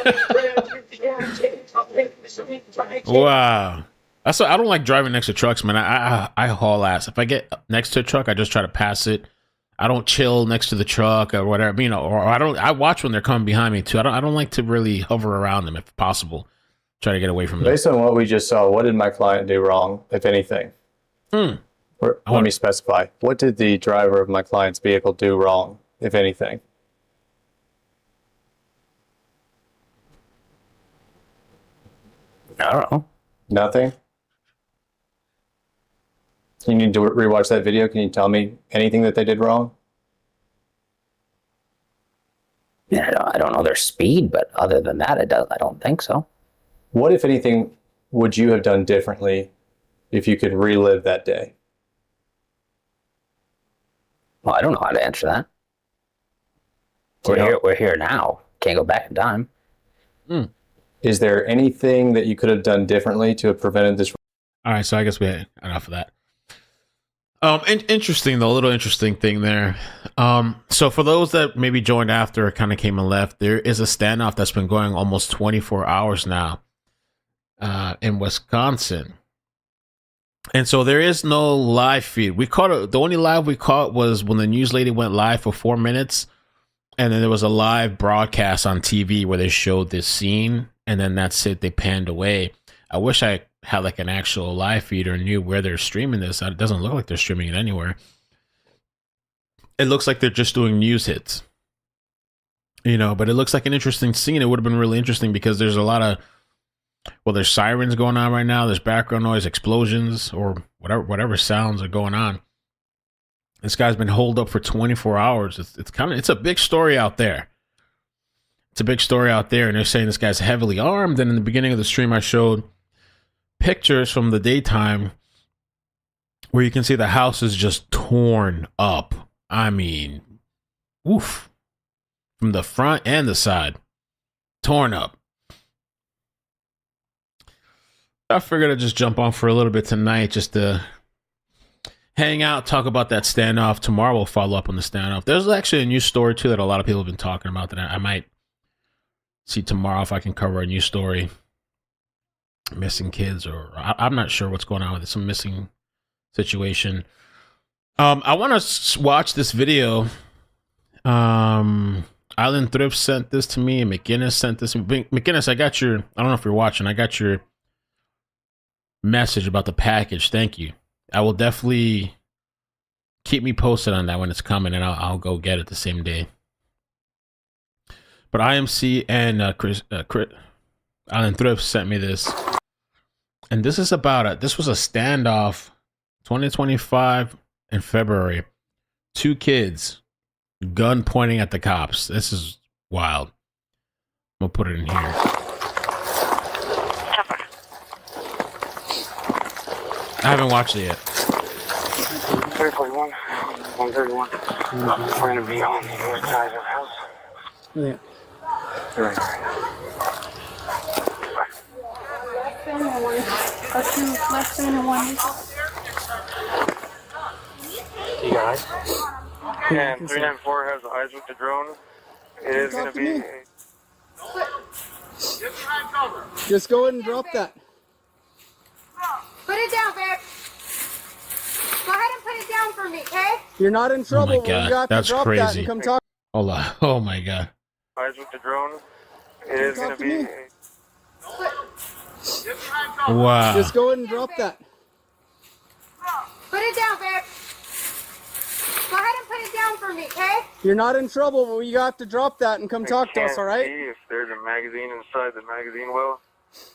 Wow. That's why I don't like driving next to trucks, man. I haul ass. If I get next to a truck, I just try to pass it. I don't chill next to the truck or whatever, you know. Or I watch when they're coming behind me too. I don't like to really hover around them if possible. Try to get away from them. Based on what we just saw, what did my client do wrong, if anything? Let me specify. What did the driver of my client's vehicle do wrong, if anything? I don't know. Nothing? You need to rewatch that video. Can you tell me anything that they did wrong? Yeah, I don't know their speed, but other than that, I don't think so. What, if anything, would you have done differently if you could relive that day? Well, I don't know how to answer that. We're here now. Can't go back in time. Is there anything that you could have done differently to have prevented this? All right, so I guess we had enough of that. Interesting though, a little interesting thing there. So for those that maybe joined after or kind of came and left, there is a standoff that's been going almost 24 hours now in Wisconsin. And so there is no live feed. The only live we caught was when the news lady went live for 4 minutes. And then there was a live broadcast on TV where they showed this scene. And then that's it. They panned away. I wish I had like an actual live feed or knew where they're streaming this. It doesn't look like they're streaming it anywhere. It looks like they're just doing news hits. You know, but it looks like an interesting scene. It would have been really interesting because there's a lot of, well, there's sirens going on right now. There's background noise, explosions, or whatever sounds are going on. This guy's been holed up for 24 hours. It's a big story out there. It's a big story out there, and they're saying this guy's heavily armed. And in the beginning of the stream, I showed pictures from the daytime where you can see the house is just torn up. I mean, oof. from the front and the side. Torn up. I figured I'd just jump on for a little bit tonight just to hang out, talk about that standoff. Tomorrow we'll follow up on the standoff. There's actually a new story, too, that a lot of people have been talking about that I might see tomorrow if I can cover a new story. Missing kids, or I'm not sure what's going on with it. Some missing situation. I want to watch this video. Island Thrift sent this to me, and McGinnis sent this. McGinnis, I got your, I don't know if you're watching, I got your message about the package. Thank you. I will definitely keep me posted on that when it's coming, and I'll go get it the same day. But IMC and Chris Island Thrift sent me this. And this is about this was a standoff 2025 in February. 2 kids, gun pointing at the cops. This is wild. I'm gonna put it in here. I haven't watched it yet. 341, 131. We're gonna be on the north side of the house. Yeah. Right. Left and one. You guys? And 394 has the eyes with the drone. It is going to be. Just go ahead and drop that. Put it down, babe. Go ahead and put it down for me, okay? You're not in trouble. Oh my God, You got that's to drop crazy. that and come talk. Hold on. Oh my God. Eyes with the drone. It is going to be. Wow. Just go ahead and drop that. Put it down, babe. Go ahead and put it down for me, okay? You're not in trouble, but you got to drop that and come talk to us, all right? See if there's a magazine inside the magazine well.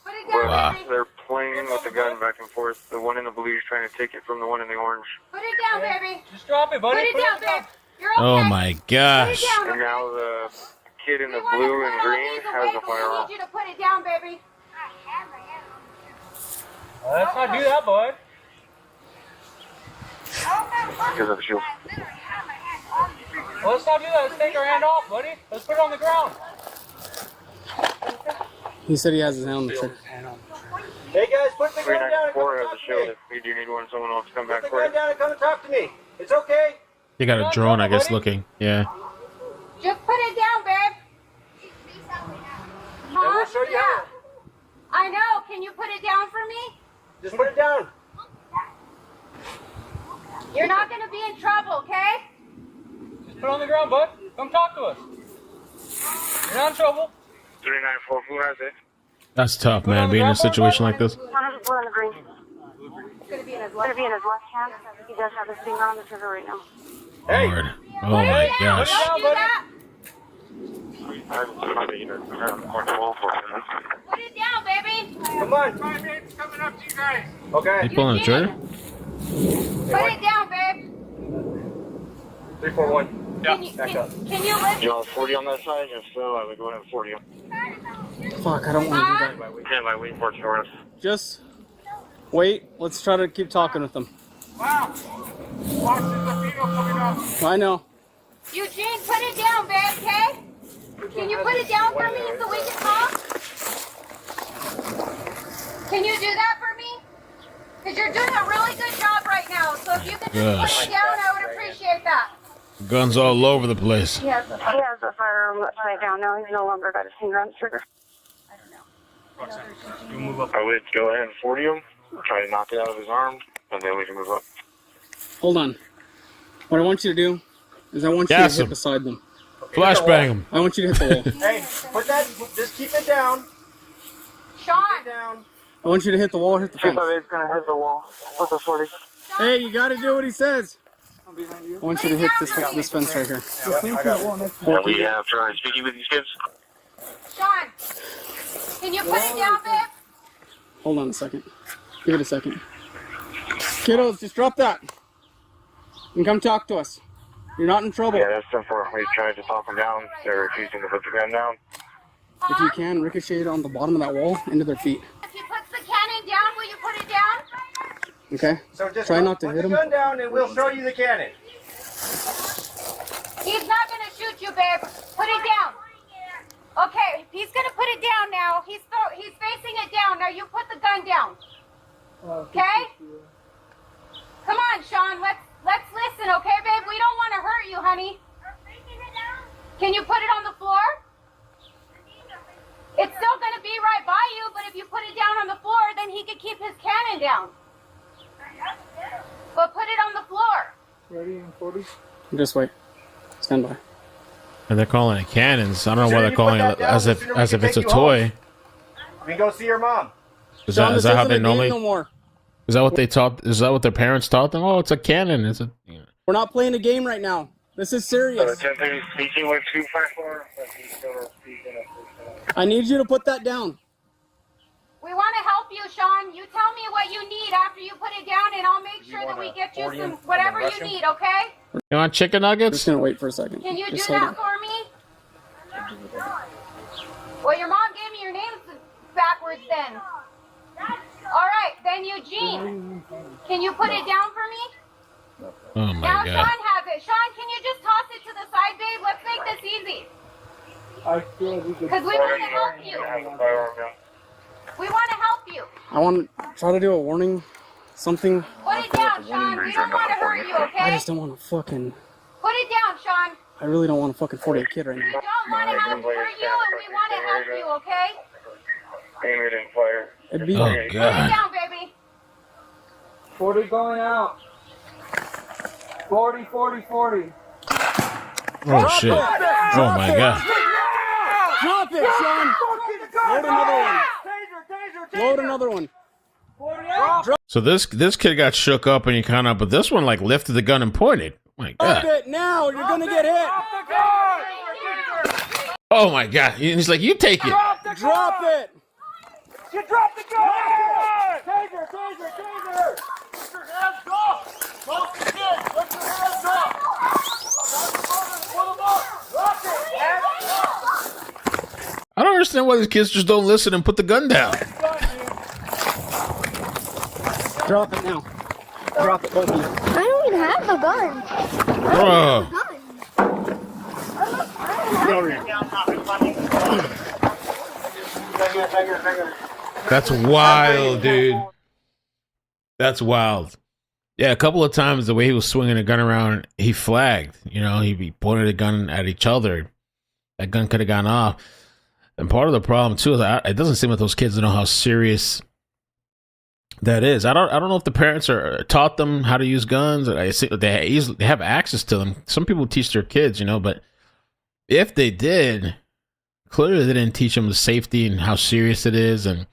Put it down, Wow. baby. They're playing with the gun back and forth. The one in the blue is trying to take it from the one in the orange. Put it down, baby. Just drop it, buddy. Put it down, babe. You're okay. Oh my gosh. And now the kid in the blue and green has a firearm. I need you to put it down, baby. Let's not do that, bud. Because of the shield. Let's not do that. Let's take our hand off, buddy. Let's put it on the ground. He said he has his hand on the trigger. Hey guys, put the gun down and come 394 has talk a to shield me. if you do need one. Someone else to come back Put the for gun it. down and come and talk to me. It's okay. They got a drone, I guess, looking. Yeah. Just put it down, babe. And we'll show you how. I know. Can you put it down for me? Just put it down. You're not going to be in trouble, okay? Just put it on the ground, bud. Come talk to us. You're not in trouble. 394, who has it? That's tough, man, being in a situation like this. It's going to be in his left hand. He does have his finger on the trigger right now. Lord. Oh my gosh. Don't do that. I'm not either. Put it down, baby. Come on. It's coming up to you guys. Okay. He pulling the trigger? Put it down, babe. 341. Can you lift? You want 40 on that side? If so, I would go ahead and 40 him. Fuck, I don't want to do that. We can't by waiting for it to us. Just wait. Let's try to keep talking with them. Wow. Watch the video coming up. I know. Eugene, put it down, babe, okay? Can you put it down for me so we can talk? Can you do that for me? Because you're doing a really good job right now. So if you could just put it down, I would appreciate that. Guns all over the place. He has a firearm upside down now. He's no longer got his finger on the trigger. I would go ahead and 40 him. Try to knock it out of his arm, and then we can move up. Hold on. What I want you to do is I want you to hit beside them. Flashbang him. I want you to hit the wall. Hey, put that. Just keep it down. Sean. I want you to hit the wall or hit the fence. 358's gonna hit the wall with the 40. Hey, you got to do what he says. I want you to hit this fence right here. Yeah, we have tried speaking with these kids. Sean, can you put it down, babe? Hold on a second. Give it a second. Kiddos, just drop that. And come talk to us. You're not in trouble. Yeah, that's simple. We tried to talk them down. They're refusing to put the gun down. If you can, ricochet it on the bottom of that wall into their feet. If he puts the cannon down, will you put it down? Okay? So just try not to hit put him. the gun down and we'll show you the cannon. He's not going to shoot you, babe. Put it down. Okay, he's gonna put it down now. He's facing it down. Now you put the gun down. Okay? Come on, Sean. Let's listen, okay, babe? We don't want to hurt you, honey. Can you put it on the floor? It's still gonna be right by you, but if you put it down on the floor, then he could keep his cannon down. But put it on the floor. Ready and 40. Just wait. Stand by. And they're calling it cannons. I don't know why they're calling it as if it's a toy. We go see your mom. Is that how they normally? Is that what they taught? Is that what their parents taught them? Oh, it's a cannon. It's a. We're not playing a game right now. This is serious. Speaking with 254. I need you to put that down. We want to help you, Sean. You tell me what you need after you put it down, and I'll make sure that we get you some whatever you need. Okay? You want chicken nuggets? Just gonna wait for a second. Can you do that for me? Well, your mom gave me your name backwards then. All right, then Eugene. Can you put it down for me? Oh my now God. Sean has it. Sean, can you just toss it to the side, babe? Let's make this easy. Because we want to help you. We want to help you. I want to try to do a warning, something. Put it down, Sean. We don't want to hurt you, okay? I just don't want to fucking. Put it down, Sean. I really don't want to fucking 40 a kid right now. We don't want to hurt you, and we want to help you, okay? Aim it and fire. It'd be. Oh Put it God. down, baby. 40 going out. 40, 40, 40. Oh shit. Oh my God. Drop it, Sean. Load another one. Load another one. So this kid got shook up and he kind of, but this one like lifted the gun and pointed. Oh my Drop God. it now. You're gonna get hit. Oh my God. He's like, you take it. Drop it. You dropped the gun! Taser! Taser! Taser! Put your hands up! Drop the kid! Put your hands up! Put them up! Drop it! Hands up! I don't understand why these kids just don't listen and put the gun down. Drop it now. Drop it, both of you. I don't even have a gun. Bro. Get over here. That's wild, dude. That's wild. Yeah, a couple of times the way he was swinging the gun around, he flagged. You know, he pointed a gun at each other. That gun could have gone off. And part of the problem too is it doesn't seem like those kids know how serious that is. I don't know if the parents are taught them how to use guns. I see they have access to them. Some people teach their kids, you know, but if they did, clearly they didn't teach them the safety and how serious it is. And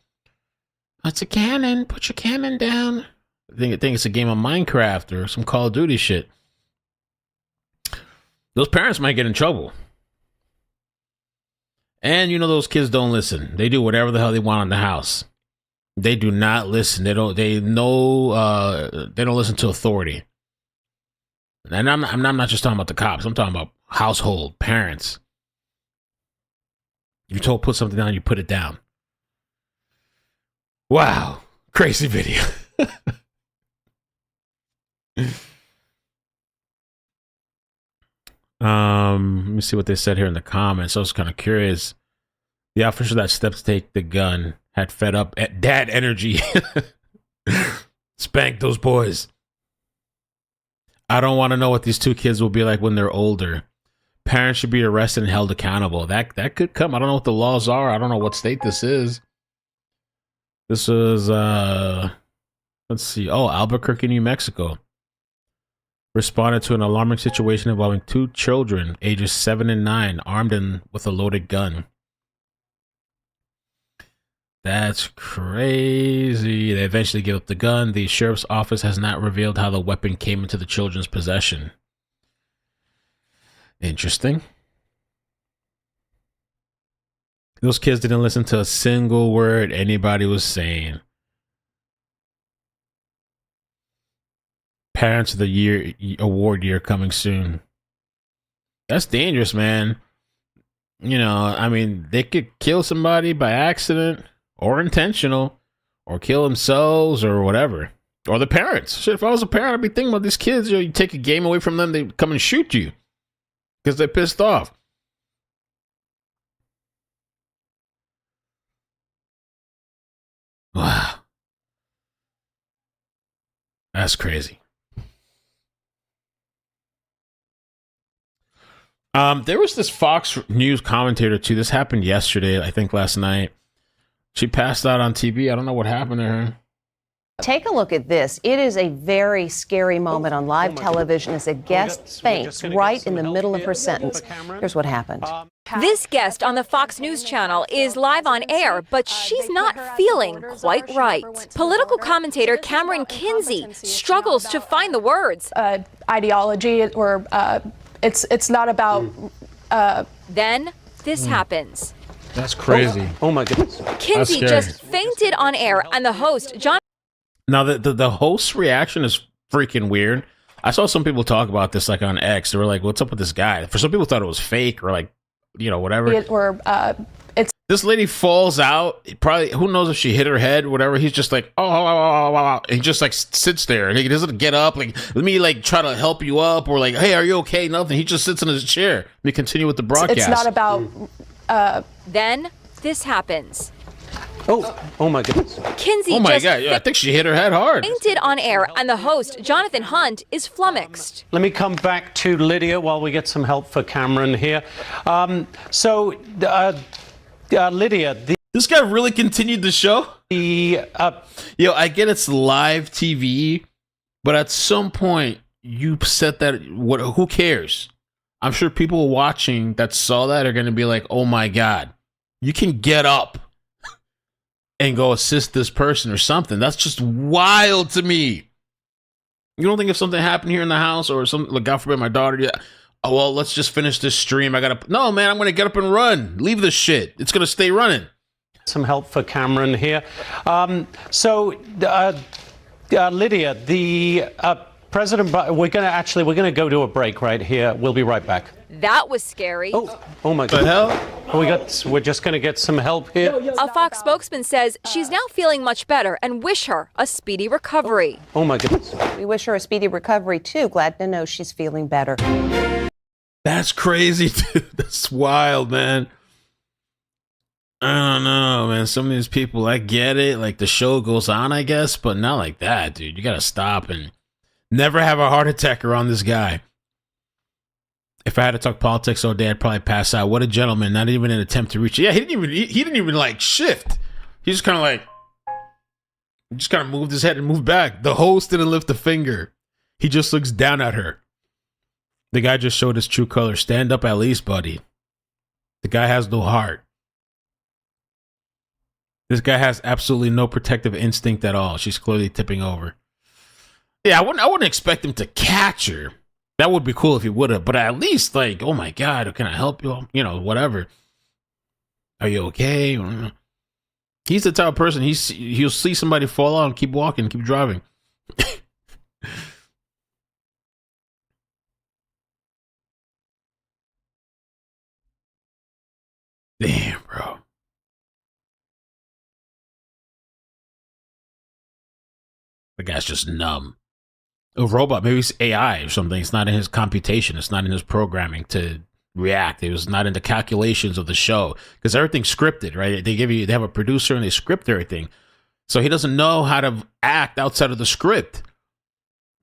it's a cannon. Put your cannon down. I think it's a game of Minecraft or some Call of Duty shit. Those parents might get in trouble. And you know those kids don't listen. They do whatever the hell they want in the house. They do not listen. They don't listen to authority. And I'm not just talking about the cops. I'm talking about household, parents. You're told put something down, you put it down. Wow. Crazy video. Let me see what they said here in the comments. I was kind of curious. The officer that stepped to take the gun had fed up at dad energy. Spanked those boys. I don't want to know what these two kids will be like when they're older. Parents should be arrested and held accountable. That could come. I don't know what the laws are. I don't know what state this is. This is let's see. Oh, Albuquerque, New Mexico. Responded to an alarming situation involving two children, ages 7 and 9, armed and with a loaded gun. That's crazy. They eventually give up the gun. The sheriff's office has not revealed how the weapon came into the children's possession. Interesting. Those kids didn't listen to a single word anybody was saying. Parents of the Year award year coming soon. That's dangerous, man. You know, I mean, they could kill somebody by accident or intentional, or kill themselves or whatever, or the parents. Shit, if I was a parent, I'd be thinking about these kids. You know, you take a game away from them, they come and shoot you because they're pissed off. That's crazy. There was this Fox News commentator too. This happened yesterday, I think last night. She passed out on TV. I don't know what happened to her. Take a look at this. It is a very scary moment on live television as a guest faints right in the middle of her sentence. Here's what happened. This guest on the Fox News channel is live on air, but she's not feeling quite right. Political commentator Cameron Kinsey struggles to find the words. Ideology, or it's not about. Then this happens. That's crazy. Oh my goodness. Kinsey just fainted on air, and the host, John. Now, the host's reaction is freaking weird. I saw some people talk about this like on X. They were like, what's up with this guy? For some people thought it was fake or like, you know, whatever. This lady falls out. Probably, who knows if she hit her head, whatever. He's just like, oh. He just like sits there and he doesn't get up. Like, let me like try to help you up or like, hey, are you okay? Nothing. He just sits in his chair. Let me continue with the broadcast. It's not about. Then this happens. Oh my goodness. Kinsey God. Yeah, I think she hit her head hard. Fainted on air, and the host, Jonathan Hunt, is flummoxed. Let me come back to Lydia while we get some help for Cameron here. Lydia, this guy really continued the show? Yo, I get it's live TV, but at some point you said that. Who cares? I'm sure people watching that saw that are going to be like, oh my God, you can get up and go assist this person or something. That's just wild to me. You don't think if something happened here in the house or something, like God forbid my daughter, oh, well, let's just finish this stream. No, man, I'm going to get up and run. Leave this shit. It's going to stay running. Some help for Cameron here. Lydia, the President, we're going to go to a break right here. We'll be right back. That was scary. Oh my God. The hell? We're just going to get some help here. A Fox spokesman says she's now feeling much better and wish her a speedy recovery. Oh my goodness. We wish her a speedy recovery too. Glad to know she's feeling better. That's crazy, dude. That's wild, man. I don't know, man. Some of these people, I get it. Like the show goes on, I guess, but not like that, dude. You got to stop and never have a heart attack around this guy. If I had to talk politics all day, I'd probably pass out. What a gentleman! Not even an attempt to reach. Yeah, he didn't even like shift. He just kind of like, just kind of moved his head and moved back. The host didn't lift a finger. He just looks down at her. The guy just showed his true color. Stand up at least, buddy. The guy has no heart. This guy has absolutely no protective instinct at all. She's clearly tipping over. Yeah, I wouldn't expect him to catch her. That would be cool if he would have, but at least like, oh my God, can I help you? You know, whatever. Are you okay? He's the type of person, he'll see somebody fall out and keep walking, keep driving. Damn, bro. The guy's just numb. A robot, maybe it's AI or something. It's not in his computation. It's not in his programming to react. It was not in the calculations of the show because everything's scripted, right? They have a producer and they script everything. So he doesn't know how to act outside of the script.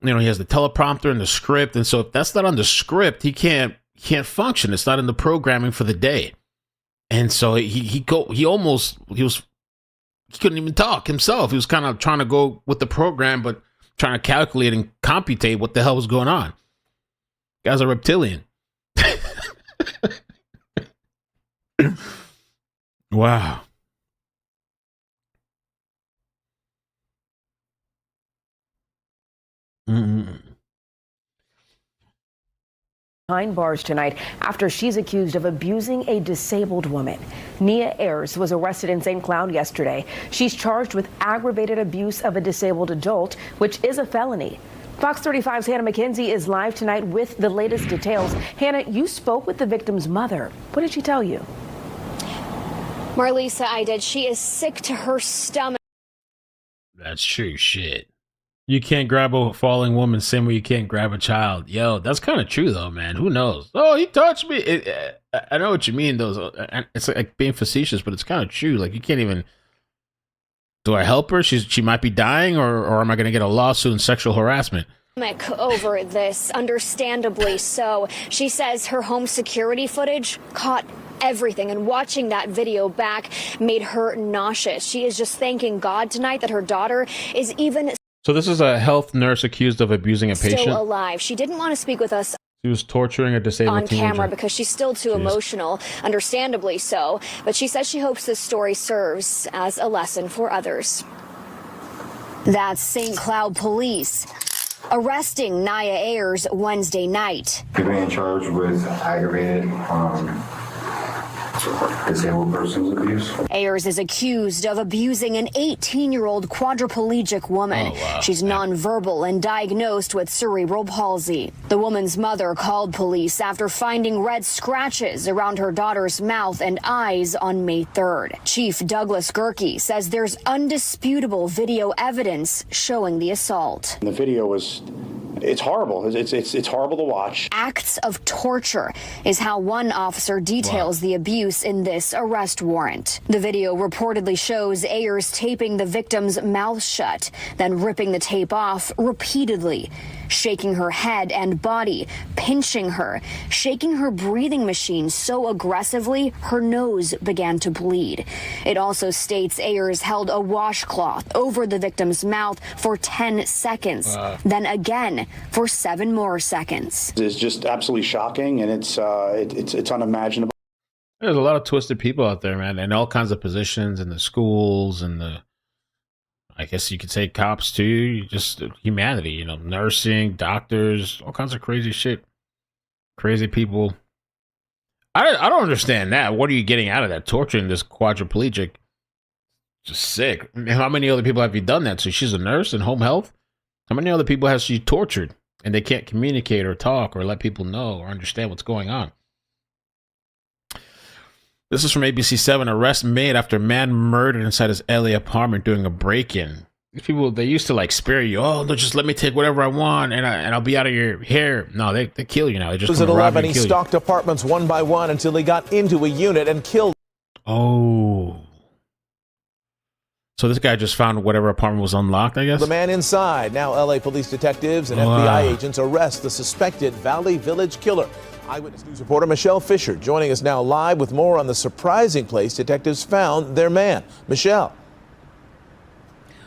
You know, he has the teleprompter and the script. And so if that's not on the script, he can't function. It's not in the programming for the day. And so he couldn't even talk himself. He was kind of trying to go with the program, but trying to calculate and computate what the hell was going on. Guy's a reptilian. Wow. Behind bars tonight after she's accused of abusing a disabled woman. Nia Ayers was arrested in St. Cloud yesterday. She's charged with aggravated abuse of a disabled adult, which is a felony. Fox 35's Hannah McKenzie is live tonight with the latest details. Hannah, you spoke with the victim's mother. What did she tell you? Marlisa, I did. She is sick to her stomach. That's true shit. You can't grab a falling woman same way you can't grab a child. Yo, that's kind of true though, man. Who knows? Oh, he touched me. I know what you mean, though. It's like being facetious, but it's kind of true. Like you can't even Do I help her? She might be dying, or am I going to get a lawsuit and sexual harassment? Over this, understandably so. She says her home security footage caught everything, and watching that video back made her nauseous. She is just thanking God tonight that her daughter is even So this is a health nurse accused of abusing a patient. still alive. She didn't want to speak with us She was torturing a disabled on teenager. camera because she's still too emotional, understandably so. But she says she hopes this story serves as a lesson for others. That's St. Cloud Police arresting Nia Ayers Wednesday night. You're being charged with aggravated disabled persons abuse. Ayers is accused of abusing an 18-year-old quadriplegic woman. She's nonverbal and diagnosed with cerebral palsy. The woman's mother called police after finding red scratches around her daughter's mouth and eyes on May 3rd. Chief Douglas Gerke says there's undisputable video evidence showing the assault. The video was, it's horrible. It's horrible to watch. Acts of torture is how one officer details the abuse in this arrest warrant. The video reportedly shows Ayers taping the victim's mouth shut, then ripping the tape off repeatedly, shaking her head and body, pinching her, shaking her breathing machine so aggressively her nose began to bleed. It also states Ayers held a washcloth over the victim's mouth for 10 seconds, then again for 7 more seconds. It's just absolutely shocking, and it's unimaginable. There's a lot of twisted people out there, man, and all kinds of positions in the schools and I guess you could say cops too, just humanity, nursing, doctors, all kinds of crazy shit. Crazy people. I don't understand that. What are you getting out of that? Torturing this quadriplegic? Just sick. How many other people have you done that to? She's a nurse in home health. How many other people has she tortured and they can't communicate or talk or let people know or understand what's going on? This is from ABC7. Arrest made after man murdered inside his LA apartment during a break-in. These people, they used to spare you. Oh, no, just let me take whatever I want and I'll be out of your hair. No, they kill you now. They just was at 11. He stalked apartments one by one until he got into a unit and killed. Oh. So this guy just found whatever apartment was unlocked, I guess? The man inside. Now LA police detectives and FBI agents arrest the suspected Valley Village killer. Eyewitness News reporter Michelle Fisher joining us now live with more on the surprising place detectives found their man. Michelle.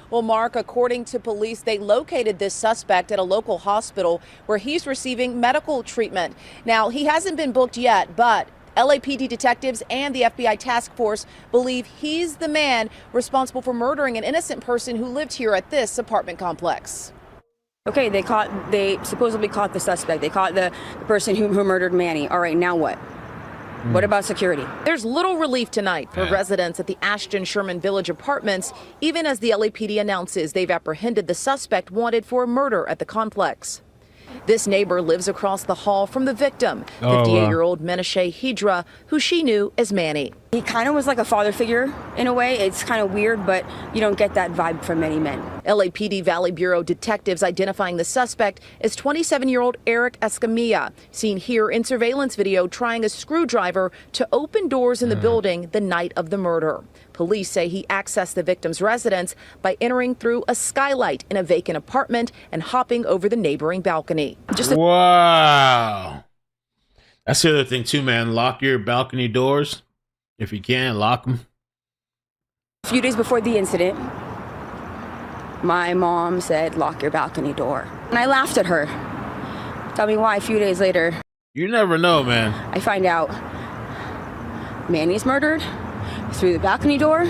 Well, Mark, according to police, they located this suspect at a local hospital where he's receiving medical treatment. Now, he hasn't been booked yet, but LAPD detectives and the FBI task force believe he's the man responsible for murdering an innocent person who lived here at this apartment complex. Okay, they supposedly caught the suspect. They caught the person who murdered Manny. All right, now what? What about security? There's little relief tonight for residents at the Ashton Sherman Village apartments, even as the LAPD announces they've apprehended the suspect wanted for a murder at the complex. This neighbor lives across the hall from the victim, 58-year-old Menashe Hydra, who she knew as Manny. He kind of was like a father figure in a way. It's kind of weird, but you don't get that vibe from many men. LAPD Valley Bureau detectives identifying the suspect as 27-year-old Eric Escamilla, seen here in surveillance video trying a screwdriver to open doors in the building the night of the murder. Police say he accessed the victim's residence by entering through a skylight in a vacant apartment and hopping over the neighboring balcony. Wow. That's the other thing too, man. Lock your balcony doors. If you can, lock them. A few days before the incident, my mom said, lock your balcony door. And I laughed at her. Tell me why a few days later. You never know, man. I find out Manny's murdered through the balcony door.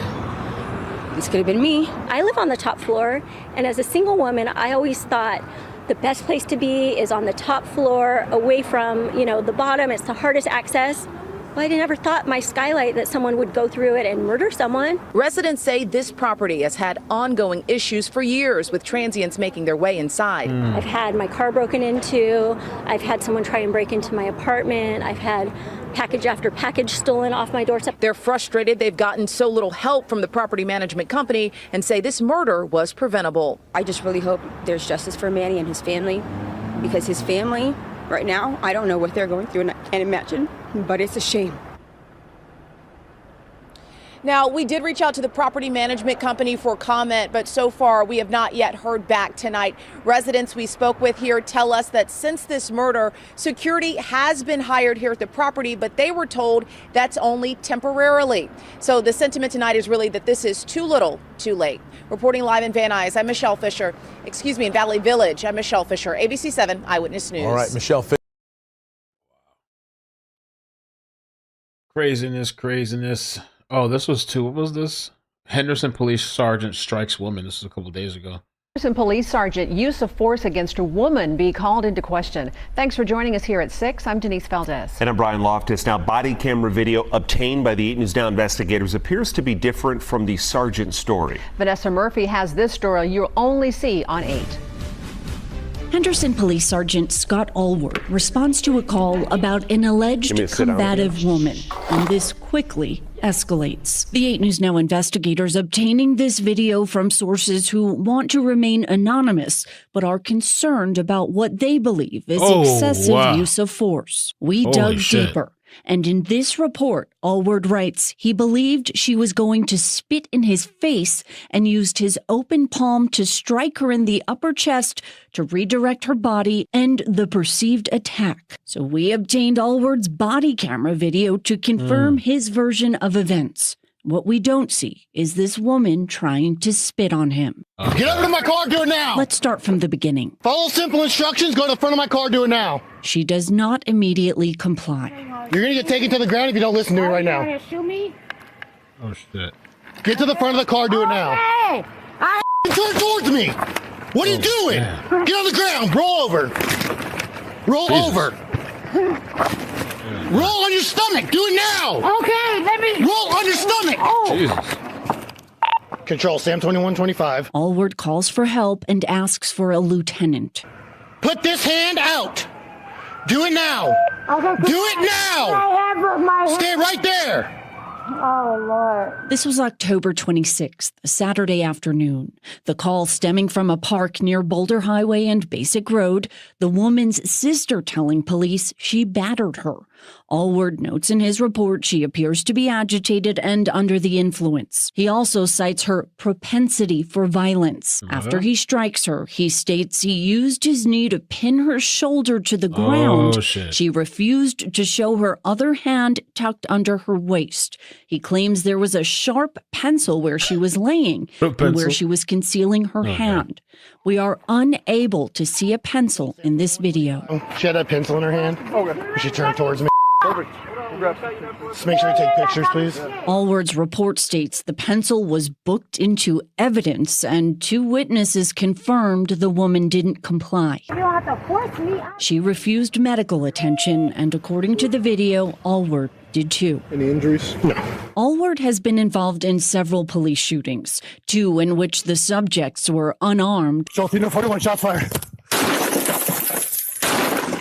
This could have been me. I live on the top floor, and as a single woman, I always thought the best place to be is on the top floor, away from, the bottom. It's the hardest access. Well, I never thought my skylight that someone would go through it and murder someone. Residents say this property has had ongoing issues for years with transients making their way inside. I've had my car broken into. I've had someone try and break into my apartment. I've had package after package stolen off my doorstep. They're frustrated they've gotten so little help from the property management company and say this murder was preventable. I just really hope there's justice for Manny and his family, because his family right now, I don't know what they're going through and I can't imagine, but it's a shame. Now, we did reach out to the property management company for comment, but so far we have not yet heard back tonight. Residents we spoke with here tell us that since this murder, security has been hired here at the property, but they were told that's only temporarily. So the sentiment tonight is really that this is too little, too late. Reporting live in Van Nuys, I'm Michelle Fisher. Excuse me, in Valley Village, I'm Michelle Fisher, ABC 7 Eyewitness News. All right, Michelle Fisher. Craziness. Oh, this was two. What was this? Henderson Police Sergeant strikes woman. This was a couple days ago. Henderson Police Sergeant use of force against a woman be called into question. Thanks for joining us here at 6. I'm Denise Valdez. And I'm Brian Loftus. Now, body camera video obtained by the 8 News Now investigators appears to be different from the sergeant's story. Vanessa Murphy has this story you'll only see on 8. Henderson Police Sergeant Scott Allward responds to a call about an alleged combative woman, and this quickly escalates. The 8 News Now investigators obtaining this video from sources who want to remain anonymous but are concerned about what they believe is excessive use of force. We dug deeper. And in this report, Allward writes he believed she was going to spit in his face and used his open palm to strike her in the upper chest to redirect her body and the perceived attack. So we obtained Allward's body camera video to confirm his version of events. What we don't see is this woman trying to spit on him. Get over to my car, do it now. Let's start from the beginning. Follow simple instructions, go to the front of my car, do it now. She does not immediately comply. You're going to get taken to the ground if you don't listen to me right now. Oh, shit. Get to the front of the car, do it now. Hey! Turn towards me. What are you doing? Man. Get on the ground, roll over. Roll over. Roll on your stomach, do it now. Okay, let me... Roll on your stomach. Jesus. Control, Sam 2125. Allward calls for help and asks for a lieutenant. Put this hand out. Do it now. Okay, do it now. Stay right there. Oh, Lord. This was October 26th, a Saturday afternoon. The call stemming from a park near Boulder Highway and Basic Road, the woman's sister telling police she battered her. Allward notes in his report she appears to be agitated and under the influence. He also cites her propensity for violence. After he strikes her, he states he used his knee to pin her shoulder to the ground. She refused to show her other hand tucked under her waist. He claims there was a sharp pencil where she was laying and where she was concealing her hand. We are unable to see a pencil in this video. She had a pencil in her hand. Okay. She turned towards me. Perfect. Just make sure you take pictures, please. Allward's report states the pencil was booked into evidence and 2 witnesses confirmed the woman didn't comply. You don't have to force me. She refused medical attention, and according to the video, Allward did too. Any injuries? No. Allward has been involved in several police shootings, 2 in which the subjects were unarmed. Filipino 41 shots fired.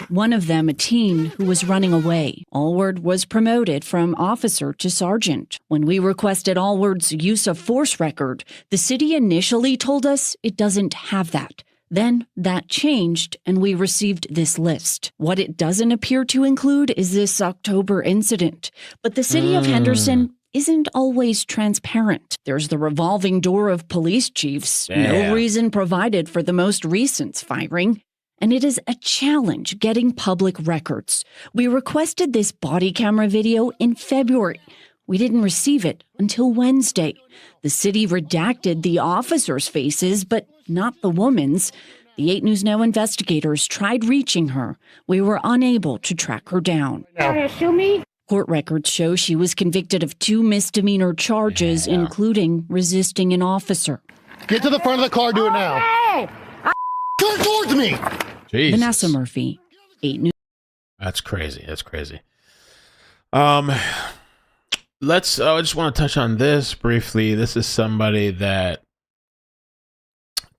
One of them a teen who was running away. Allward was promoted from officer to sergeant. When we requested Allward's use of force record, the city initially told us it doesn't have that. Then that changed and we received this list. What it doesn't appear to include is this October incident. But the city of Henderson isn't always transparent. There's the revolving door of police chiefs, no reason provided for the most recent firing. And it is a challenge getting public records. We requested this body camera video in February. We didn't receive it until Wednesday. The city redacted the officers' faces, but not the woman's. The 8 News Now investigators tried reaching her. We were unable to track her down. Court records show she was convicted of 2 misdemeanor charges, including resisting an officer. Get to the front of the car, do it now. Hey! Turn towards me. Jesus. Vanessa Murphy, 8 News. That's crazy. That's crazy. Let's. I just want to touch on this briefly. This is somebody that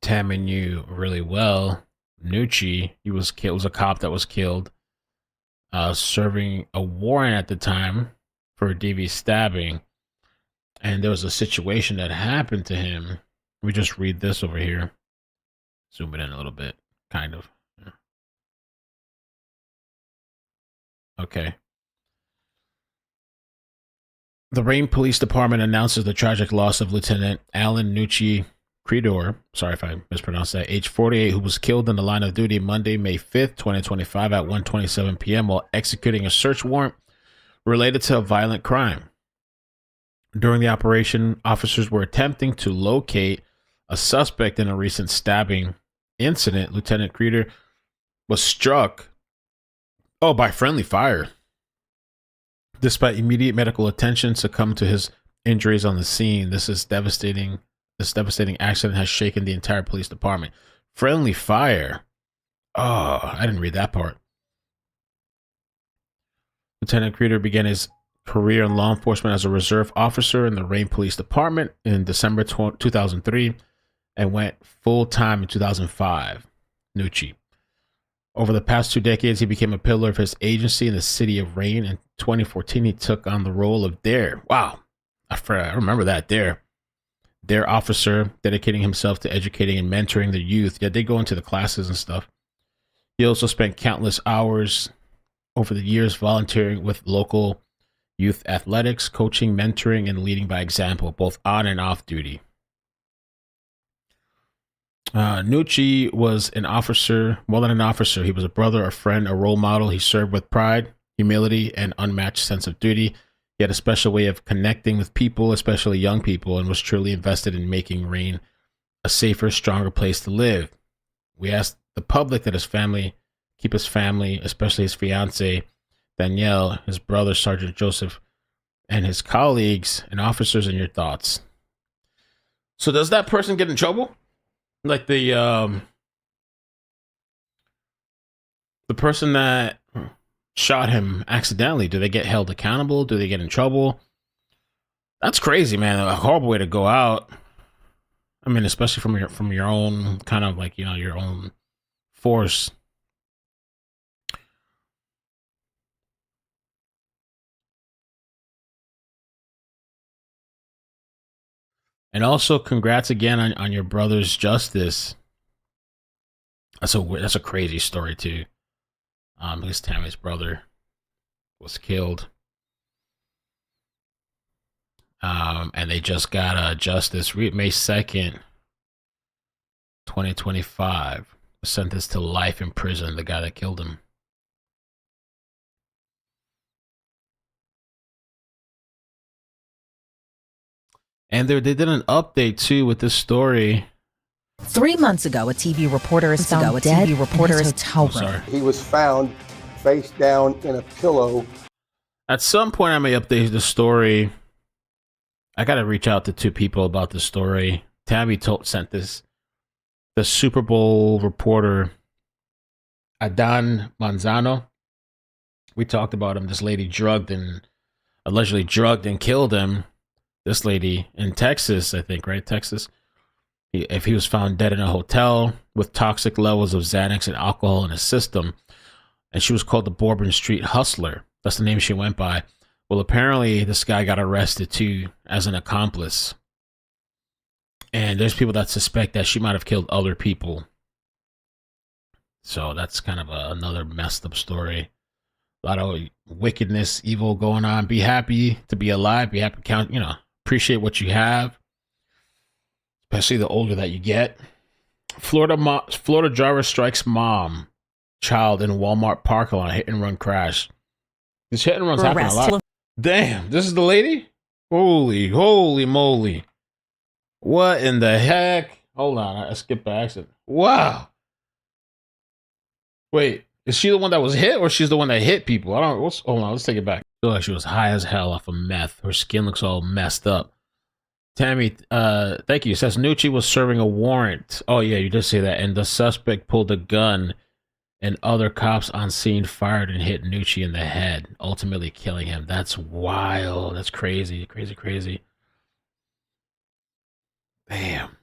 Tammy knew really well. Nucci. He was killed. Was a cop that was killed, serving a warrant at the time for a DV stabbing, and there was a situation that happened to him. We just read this over here. Zoom it in a little bit, kind of. Okay. The Rayne Police Department announces the tragic loss of Lieutenant Alan Nucci Credor, sorry if I mispronounced that, age 48, who was killed in the line of duty Monday, May 5th, 2025 at 1:27 p.m. while executing a search warrant related to a violent crime. During the operation, officers were attempting to locate a suspect in a recent stabbing incident. Lieutenant Credor was struck by friendly fire. Despite immediate medical attention, succumbed to his injuries on the scene. This devastating accident has shaken the entire police department. Friendly fire. Oh, I didn't read that part. Lieutenant Credor began his career in law enforcement as a reserve officer in the Rayne Police Department in December 2003 and went full-time in 2005. Nucci. Over the past 2 decades, he became a pillar of his agency in the city of Rayne. In 2014, he took on the role of DARE. Wow. I remember that, DARE. DARE officer, dedicating himself to educating and mentoring the youth. Yeah, they go into the classes and stuff. He also spent countless hours over the years volunteering with local youth athletics, coaching, mentoring, and leading by example, both on and off duty. Nucci was an officer, more than an officer. He was a brother, a friend, a role model. He served with pride, humility, and unmatched sense of duty. He had a special way of connecting with people, especially young people, and was truly invested in making Rayne a safer, stronger place to live. We asked the public that his family, keep his family, especially his fiance, Danielle, his brother, Sergeant Joseph, and his colleagues and officers in your thoughts. So does that person get in trouble? Like the person that shot him accidentally, do they get held accountable? Do they get in trouble? That's crazy, man. A horrible way to go out. I mean, especially from your own kind of like, your own force. And also, congrats again on your brother's justice. That's a crazy story too. Because Tammy's brother was killed, and they just got justice. May 2nd, 2025. Sentenced to life in prison. The guy that killed him. And they did an update too with this story. 3 months ago, a TV reporter is found dead in his hotel room. He was found face down in a pillow. At some point, I may update the story. I got to reach out to 2 people about the story. Tammy sent this. The Super Bowl reporter, Adan Manzano. We talked about him. This lady allegedly drugged and killed him. This lady in Texas, I think, right? Texas. If he was found dead in a hotel with toxic levels of Xanax and alcohol in his system, and she was called the Bourbon Street Hustler. That's the name she went by. Well, apparently this guy got arrested too as an accomplice. And there's people that suspect that she might have killed other people. So that's kind of another messed up story. A lot of wickedness, evil going on. Be happy to be alive. Be happy, appreciate what you have. Especially the older that you get. Florida driver strikes mom, child in Walmart parking lot. Hit and run crash. This hit and run's happening a lot. Damn, this is the lady? Holy moly. What in the heck? Hold on, I skipped by accident. Wow. Wait, is she the one that was hit or she's the one that hit people? Hold on, let's take it back. I feel like she was high as hell off of meth. Her skin looks all messed up. Tammy, thank you. It says Nucci was serving a warrant. Oh, yeah, you did say that. And the suspect pulled a gun and other cops on scene fired and hit Nucci in the head, ultimately killing him. That's wild. That's crazy. Crazy. Damn.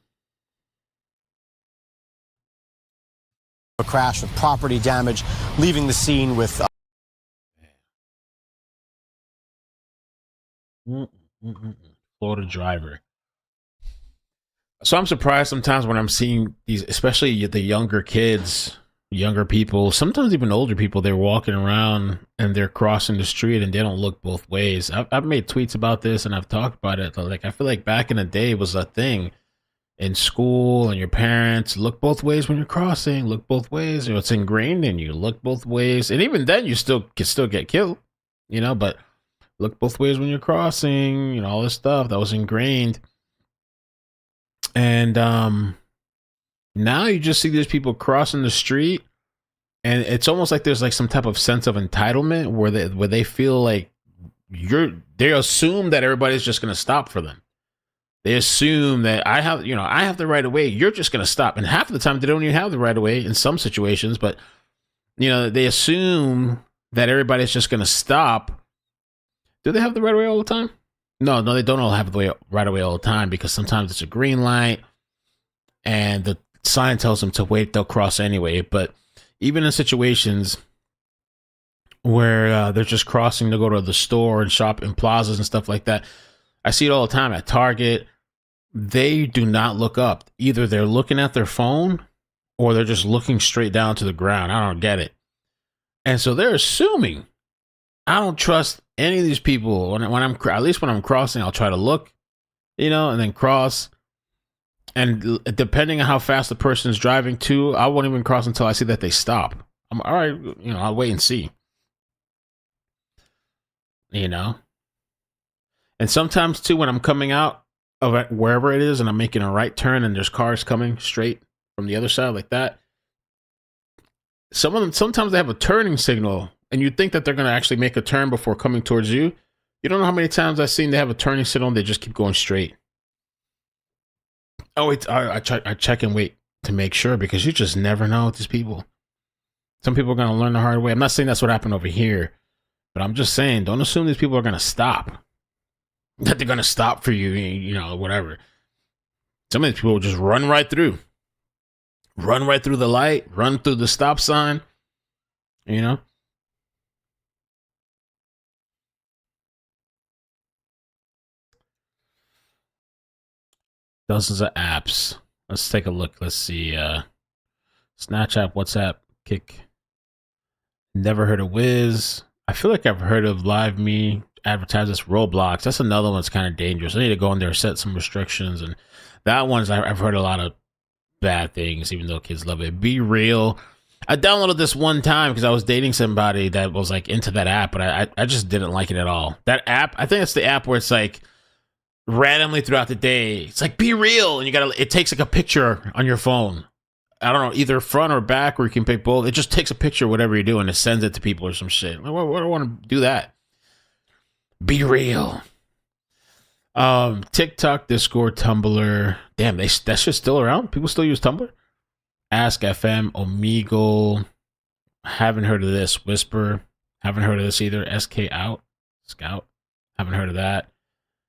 A crash with property damage, leaving the scene with... Florida driver. So I'm surprised sometimes when I'm seeing these, especially the younger kids, younger people, sometimes even older people, they're walking around and they're crossing the street and they don't look both ways. I've made tweets about this and I've talked about it. Like, I feel like back in the day it was a thing in school, and your parents look both ways when you're crossing, look both ways. You know, it's ingrained in you, look both ways. And even then you can still get killed, you know, but look both ways when you're crossing, you know, all this stuff that was ingrained. And now you just see these people crossing the street, and it's almost like there's like some type of sense of entitlement where they feel like they assume that everybody's just going to stop for them. They assume that I have the right of way. You're just going to stop. And half of the time they don't even have the right of way in some situations, but you know, they assume that everybody's just going to stop. Do they have the right of way all the time? No, they don't all have the right of way all the time, because sometimes it's a green light and the sign tells them to wait, they'll cross anyway. But even in situations where they're just crossing to go to the store and shop in plazas and stuff like that, I see it all the time at Target. They do not look up. Either they're looking at their phone or they're just looking straight down to the ground. I don't get it. And so they're assuming. I don't trust any of these people. When I'm crossing, I'll try to look, you know, and then cross. And depending on how fast the person is driving too, I won't even cross until I see that they stop. I'm all right, you know, I'll wait and see. You know? And sometimes too, when I'm coming out of wherever it is and I'm making a right turn and there's cars coming straight from the other side like that, some of them, sometimes they have a turning signal and you think that they're going to actually make a turn before coming towards you. You don't know how many times I've seen they have a turning signal and they just keep going straight. Oh, I check and wait to make sure, because you just never know with these people. Some people are going to learn the hard way. I'm not saying that's what happened over here, but I'm just saying, don't assume these people are going to stop. That they're going to stop for you, you know, whatever. Some of these people will just run right through. Run right through the light, run through the stop sign, you know. Dozens of apps. Let's take a look. Let's see. Snapchat, WhatsApp, Kick. Never heard of Wiz. I feel like I've heard of Live Me. Advertises Roblox. That's another one that's kind of dangerous. I need to go in there, set some restrictions, and that one's I've heard a lot of bad things, even though kids love it. Be Real. I downloaded this one time because I was dating somebody that was like into that app, but I just didn't like it at all. That app, I think it's the app where it's like randomly throughout the day, it's like Be Real, and it takes like a picture on your phone. I don't know, either front or back, or you can pick both. It just takes a picture of whatever you're doing and it sends it to people or some shit. Why do I want to do that? Be Real. TikTok, Discord, Tumblr. Damn, that shit's still around? People still use Tumblr? Ask FM, Omegle. Haven't heard of this. Whisper. Haven't heard of this either. SK Out. Scout. Haven't heard of that.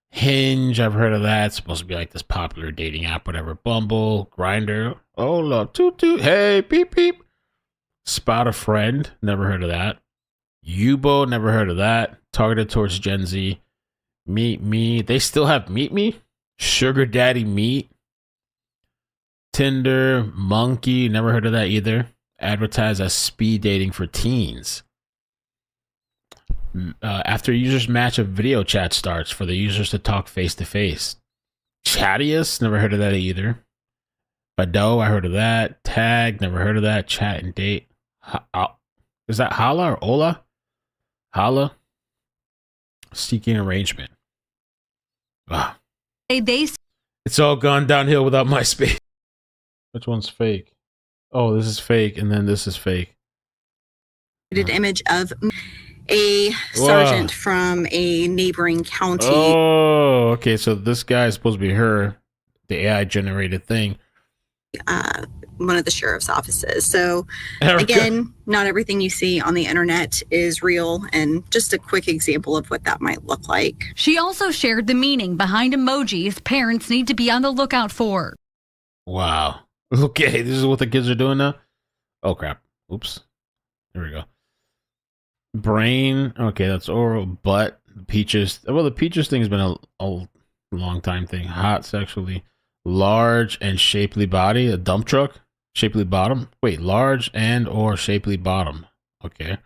Hinge. I've heard of that. It's supposed to be like this popular dating app, whatever. Bumble. Grindr. Oh, love. Toot toot. Hey, beep beep. Spot a Friend. Never heard of that. Yubo. Never heard of that. Targeted towards Gen Z. Meet Me. They still have Meet Me. Sugar Daddy Meet. Tinder. Monkey. Never heard of that either. Advertised as speed dating for teens. After users match, a video chat starts for the users to talk face to face. Chattiest. Never heard of that either. Badoo. I heard of that. Tag. Never heard of that. Chat and date. Is that Hala or Ola? Hala. Seeking arrangement. Wow. It's all gone downhill without MySpace. Which one's fake? Oh, this is fake, and then this is fake. Image of a sergeant from a neighboring county. Oh, okay. So this guy is supposed to be her, the AI generated thing. One of the sheriff's offices. So again, not everything you see on the internet is real, and just a quick example of what that might look like. She also shared the meaning behind emojis parents need to be on the lookout for. Wow. Okay, this is what the kids are doing now? Oh, crap. Oops. Here we go. Brain. Okay, that's oral. Butt. Peaches. Well, the peaches thing has been a long time thing. Hot sexually. Large and shapely body. A dump truck. Shapely bottom? Wait, large and or shapely bottom. Okay.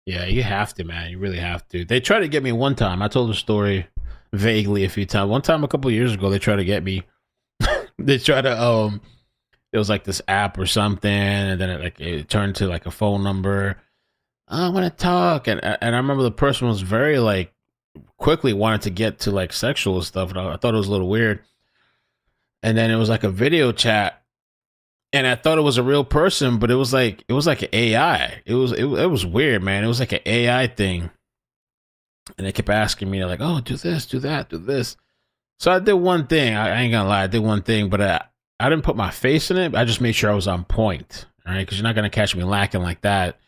Yeah, you have to, man. You really have to. They tried to get me one time. I told the story vaguely a few times. One time a couple of years ago, they tried to get me. They tried to it was like this app or something, and then it turned to like a phone number. I want to talk, and I remember the person was very like quickly wanted to get to like sexual stuff, and I thought it was a little weird. And then it was like a video chat, and I thought it was a real person, but it was like an AI. It was weird, man. It was like an AI thing, and they kept asking me like, "Oh, do this, do that, do this." So I did one thing. I ain't gonna lie, I did one thing, but I didn't put my face in it. I just made sure I was on point, all right? Because you're not gonna catch me lacking like that.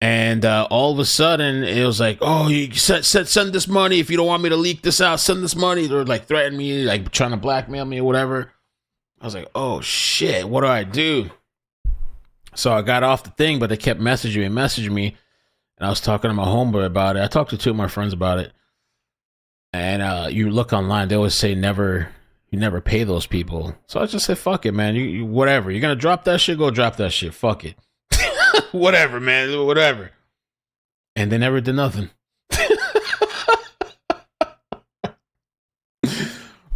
And all of a sudden, it was like, "Oh, you send this money if you don't want me to leak this out. Send this money." Or like threaten me, like trying to blackmail me or whatever. I was like, "Oh shit, what do I do?" So I got off the thing, but they kept messaging me, and I was talking to my homeboy about it. I talked to two of my friends about it. And you look online, they always say you never pay those people. So I just said, fuck it, man. You whatever. You're gonna drop that shit, go drop that shit. Fuck it. Whatever, man. Whatever. And they never did nothing.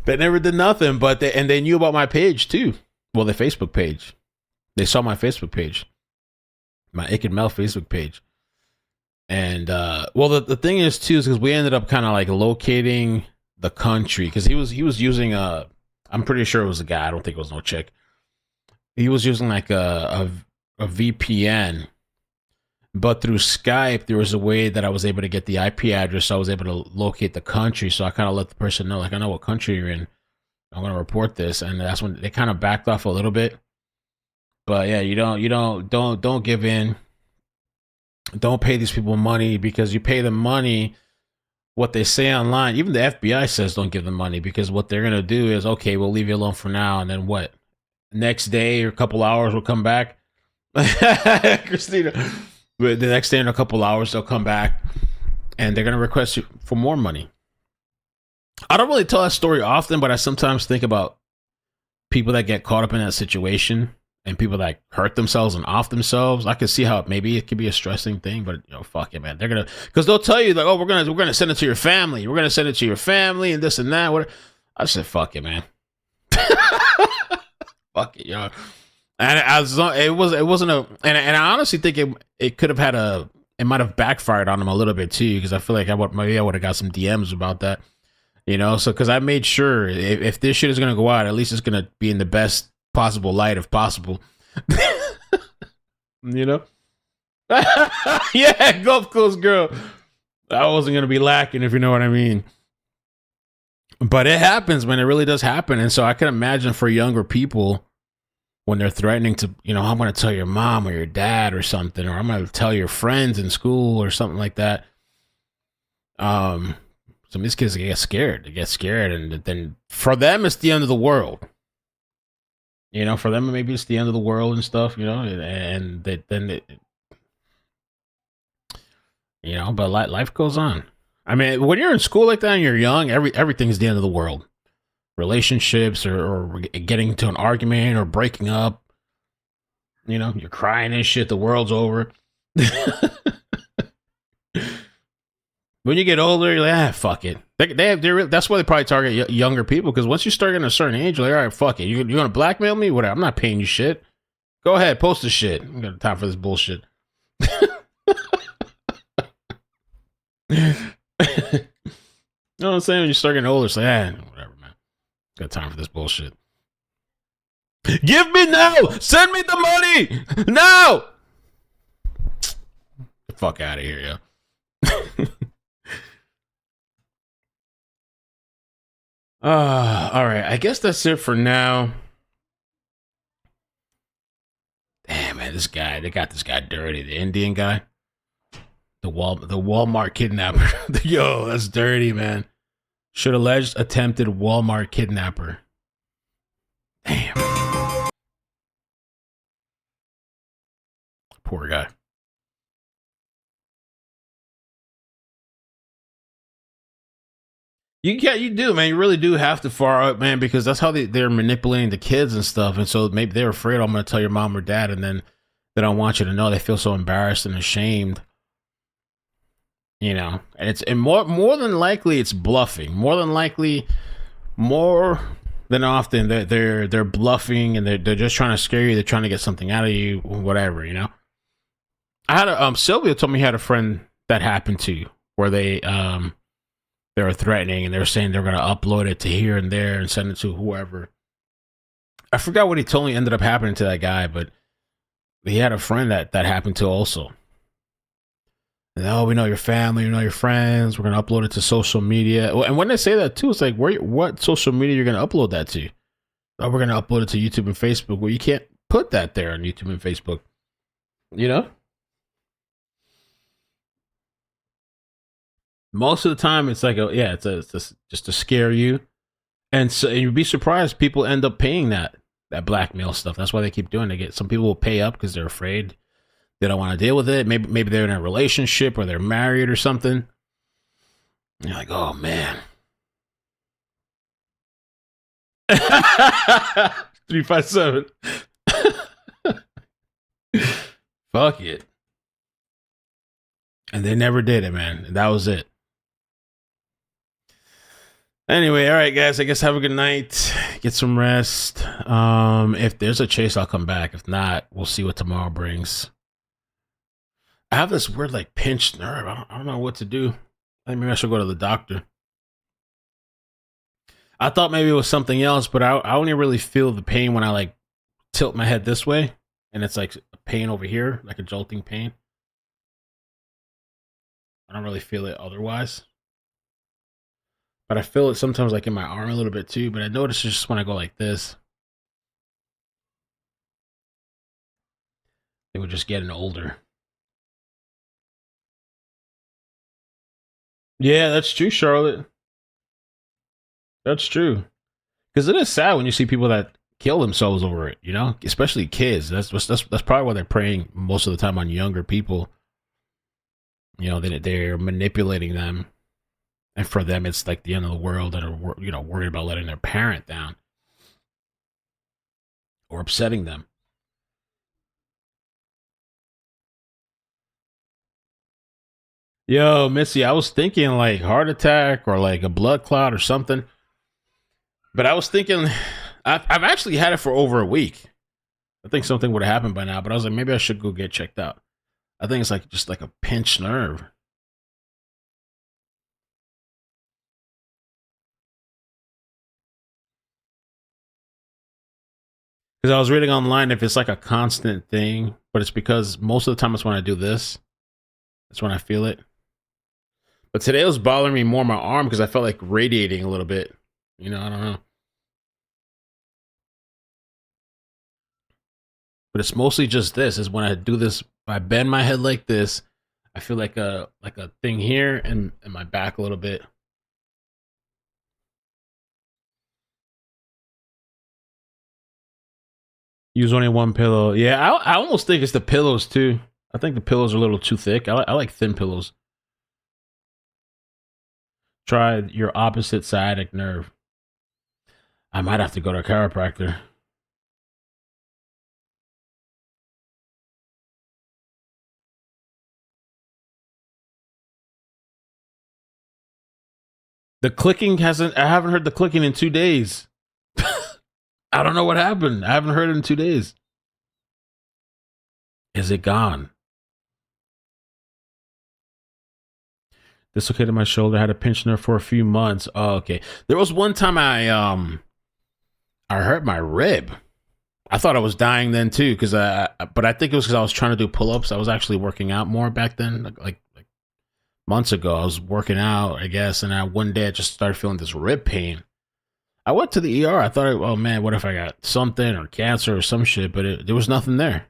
They never did nothing, but they knew about my page too. Well, the Facebook page. They saw my Facebook page. My Ick and Mel Facebook page. And well, the thing is too, is because we ended up kind of like locating the country, because he was using I'm pretty sure it was a guy. I don't think it was no chick. He was using like a VPN, but through Skype there was a way that I was able to get the IP address, so I was able to locate the country. So I kind of let the person know, like, I know what country you're in. I'm gonna report this, and that's when they kind of backed off a little bit. But yeah, don't give in. Don't pay these people money, because you pay them money, what they say online, even the FBI says don't give them money, because what they're going to do is, okay, we'll leave you alone for now. And then what? Next day or a couple hours we'll come back. Christina. But the next day in a couple hours they'll come back and they're going to request you for more money. I don't really tell that story often, but I sometimes think about people that get caught up in that situation. And people that hurt themselves and off themselves. I can see how maybe it could be a stressing thing, but fuck it, man. They're gonna, because they'll tell you like, "Oh, we're gonna send it to your family. We're gonna send it to your family and this and that." What? I said, "Fuck it, man." Fuck it, y'all. And it wasn't a, and I honestly think it could have had it might have backfired on them a little bit too, because I feel like maybe I would have got some DMs about that, So because I made sure if this shit is gonna go out, at least it's gonna be in the best possible light if possible. Yeah, Gulf Coast girl. I wasn't gonna be lacking, if you know what I mean. But it happens, man. It really does happen. And so I can imagine for younger people, when they're threatening to, I'm gonna tell your mom or your dad or something, or I'm gonna tell your friends in school or something like that. Some of these kids get scared. They get scared, and then for them it's the end of the world. For them, maybe it's the end of the world and stuff, and but life goes on. I mean, when you're in school like that and you're young, everything's the end of the world. Relationships or getting into an argument or breaking up, you're crying and shit, the world's over. When you get older, you're like, fuck it. That's why they probably target younger people, because once you start getting a certain age, you're like, all right, fuck it. You're going to blackmail me? Whatever. I'm not paying you shit. Go ahead, post the shit. I don't got time for this bullshit. You know what I'm saying? When you start getting older, it's like, whatever, man. Got time for this bullshit. Give me now! Send me the money! Now! Get the fuck out of here, yo. All right. I guess that's it for now. Damn, man, they got this guy dirty. The Indian guy, the Walmart kidnapper. Yo, that's dirty, man. Should alleged attempted Walmart kidnapper. Damn. Poor guy. You do, man. You really do have to far up, man, because that's how they're manipulating the kids and stuff. And so maybe they're afraid, I'm going to tell your mom or dad, and then they don't want you to know. They feel so embarrassed and ashamed, you know. And more than likely it's bluffing. More than often they're bluffing, and they're just trying to scare you. They're trying to get something out of you, whatever, you know. I had Sylvia told me he had a friend that happened to, where they were threatening, and they were saying they're going to upload it to here and there and send it to whoever. I forgot what he told me ended up happening to that guy, but he had a friend that happened to also. And, oh, we know your family, we know your friends, we're going to upload it to social media. And when they say that too, it's like, what social media you're going to upload that to? Oh, we're going to upload it to YouTube and Facebook. Well, you can't put that there on YouTube and Facebook, you know? Most of the time, it's like, it's just to scare you, and so you'd be surprised people end up paying that blackmail stuff. That's why they keep doing it. Some people will pay up because they're afraid, they don't want to deal with it. Maybe they're in a relationship or they're married or something. And you're like, oh man. 357. Fuck it. And they never did it, man. That was it. Anyway, all right, guys. I guess have a good night. Get some rest. If there's a chase, I'll come back. If not, we'll see what tomorrow brings. I have this weird, like, pinched nerve. I don't know what to do. Maybe I should go to the doctor. I thought maybe it was something else, but I only really feel the pain when I, like, tilt my head this way, and it's like a pain over here, like a jolting pain. I don't really feel it otherwise. But I feel it sometimes like in my arm a little bit too, but I notice it's just when I go like this. They were just getting older. Yeah, that's true, Charlotte. That's true. Because it is sad when you see people that kill themselves over it, you know? Especially kids. That's probably why they're preying most of the time on younger people. You know, they're manipulating them. And for them, it's like the end of the world, and are, you know, worried about letting their parent down or upsetting them. Yo, Missy, I was thinking like heart attack or like a blood clot or something. But I was thinking, I've actually had it for over a week. I think something would have happened by now, but I was like, maybe I should go get checked out. I think it's like just like a pinched nerve. Because I was reading online if it's like a constant thing, but it's because most of the time it's when I do this. That's when I feel it. But today it was bothering me more my arm because I felt like radiating a little bit. You know, I don't know. But it's mostly just this. Is when I do this, I bend my head like this, I feel like a thing here and my back a little bit. Use only one pillow. Yeah, I almost think it's the pillows too. I think the pillows are a little too thick. I like thin pillows. Try your opposite sciatic nerve. I might have to go to a chiropractor. The clicking I haven't heard the clicking in 2 days. I don't know what happened. I haven't heard it in 2 days. Is it gone? Dislocated my shoulder. Had a pinched nerve for a few months. Oh, okay. There was one time I hurt my rib. I thought I was dying then too, but I think it was because I was trying to do pull-ups. I was actually working out more back then, like months ago. I was working out, I guess, and one day I just started feeling this rib pain. I went to the ER. I thought, oh man, what if I got something or cancer or some shit? But there was nothing there.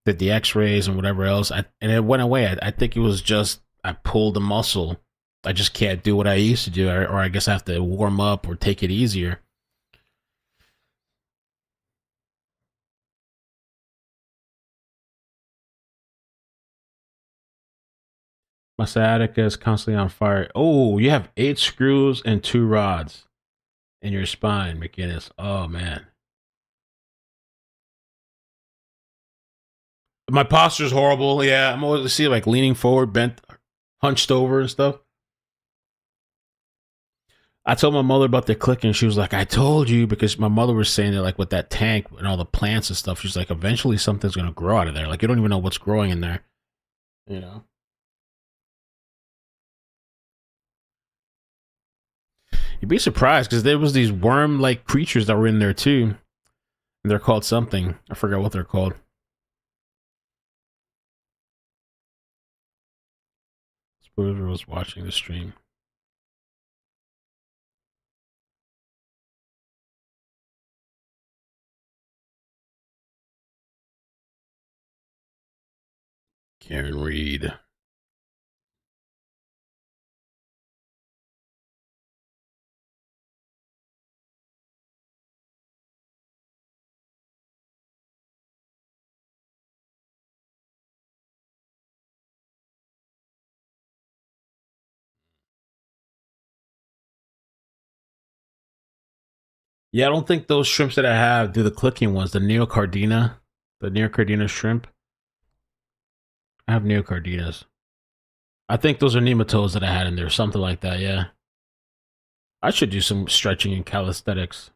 Did the X-rays and whatever else, and it went away. I think it was just I pulled the muscle. I just can't do what I used to do, or I guess I have to warm up or take it easier. My sciatica is constantly on fire. Oh, you have 8 screws and 2 rods in your spine, McGinnis. Oh, man. My posture's horrible. Yeah, I'm always like leaning forward, bent, hunched over and stuff. I told my mother about the clicking. She was like, I told you, because my mother was saying that like with that tank and all the plants and stuff, she's like, eventually something's going to grow out of there. Like, you don't even know what's growing in there, you know? You'd be surprised because there was these worm-like creatures that were in there too. And they're called something. I forgot what they're called. Whoever was watching the stream. Karen Reed. Yeah, I don't think those shrimps that I have do the clicking ones. The neocardina shrimp. I have neocardinas. I think those are nematodes that I had in there, something like that. Yeah, I should do some stretching and calisthenics.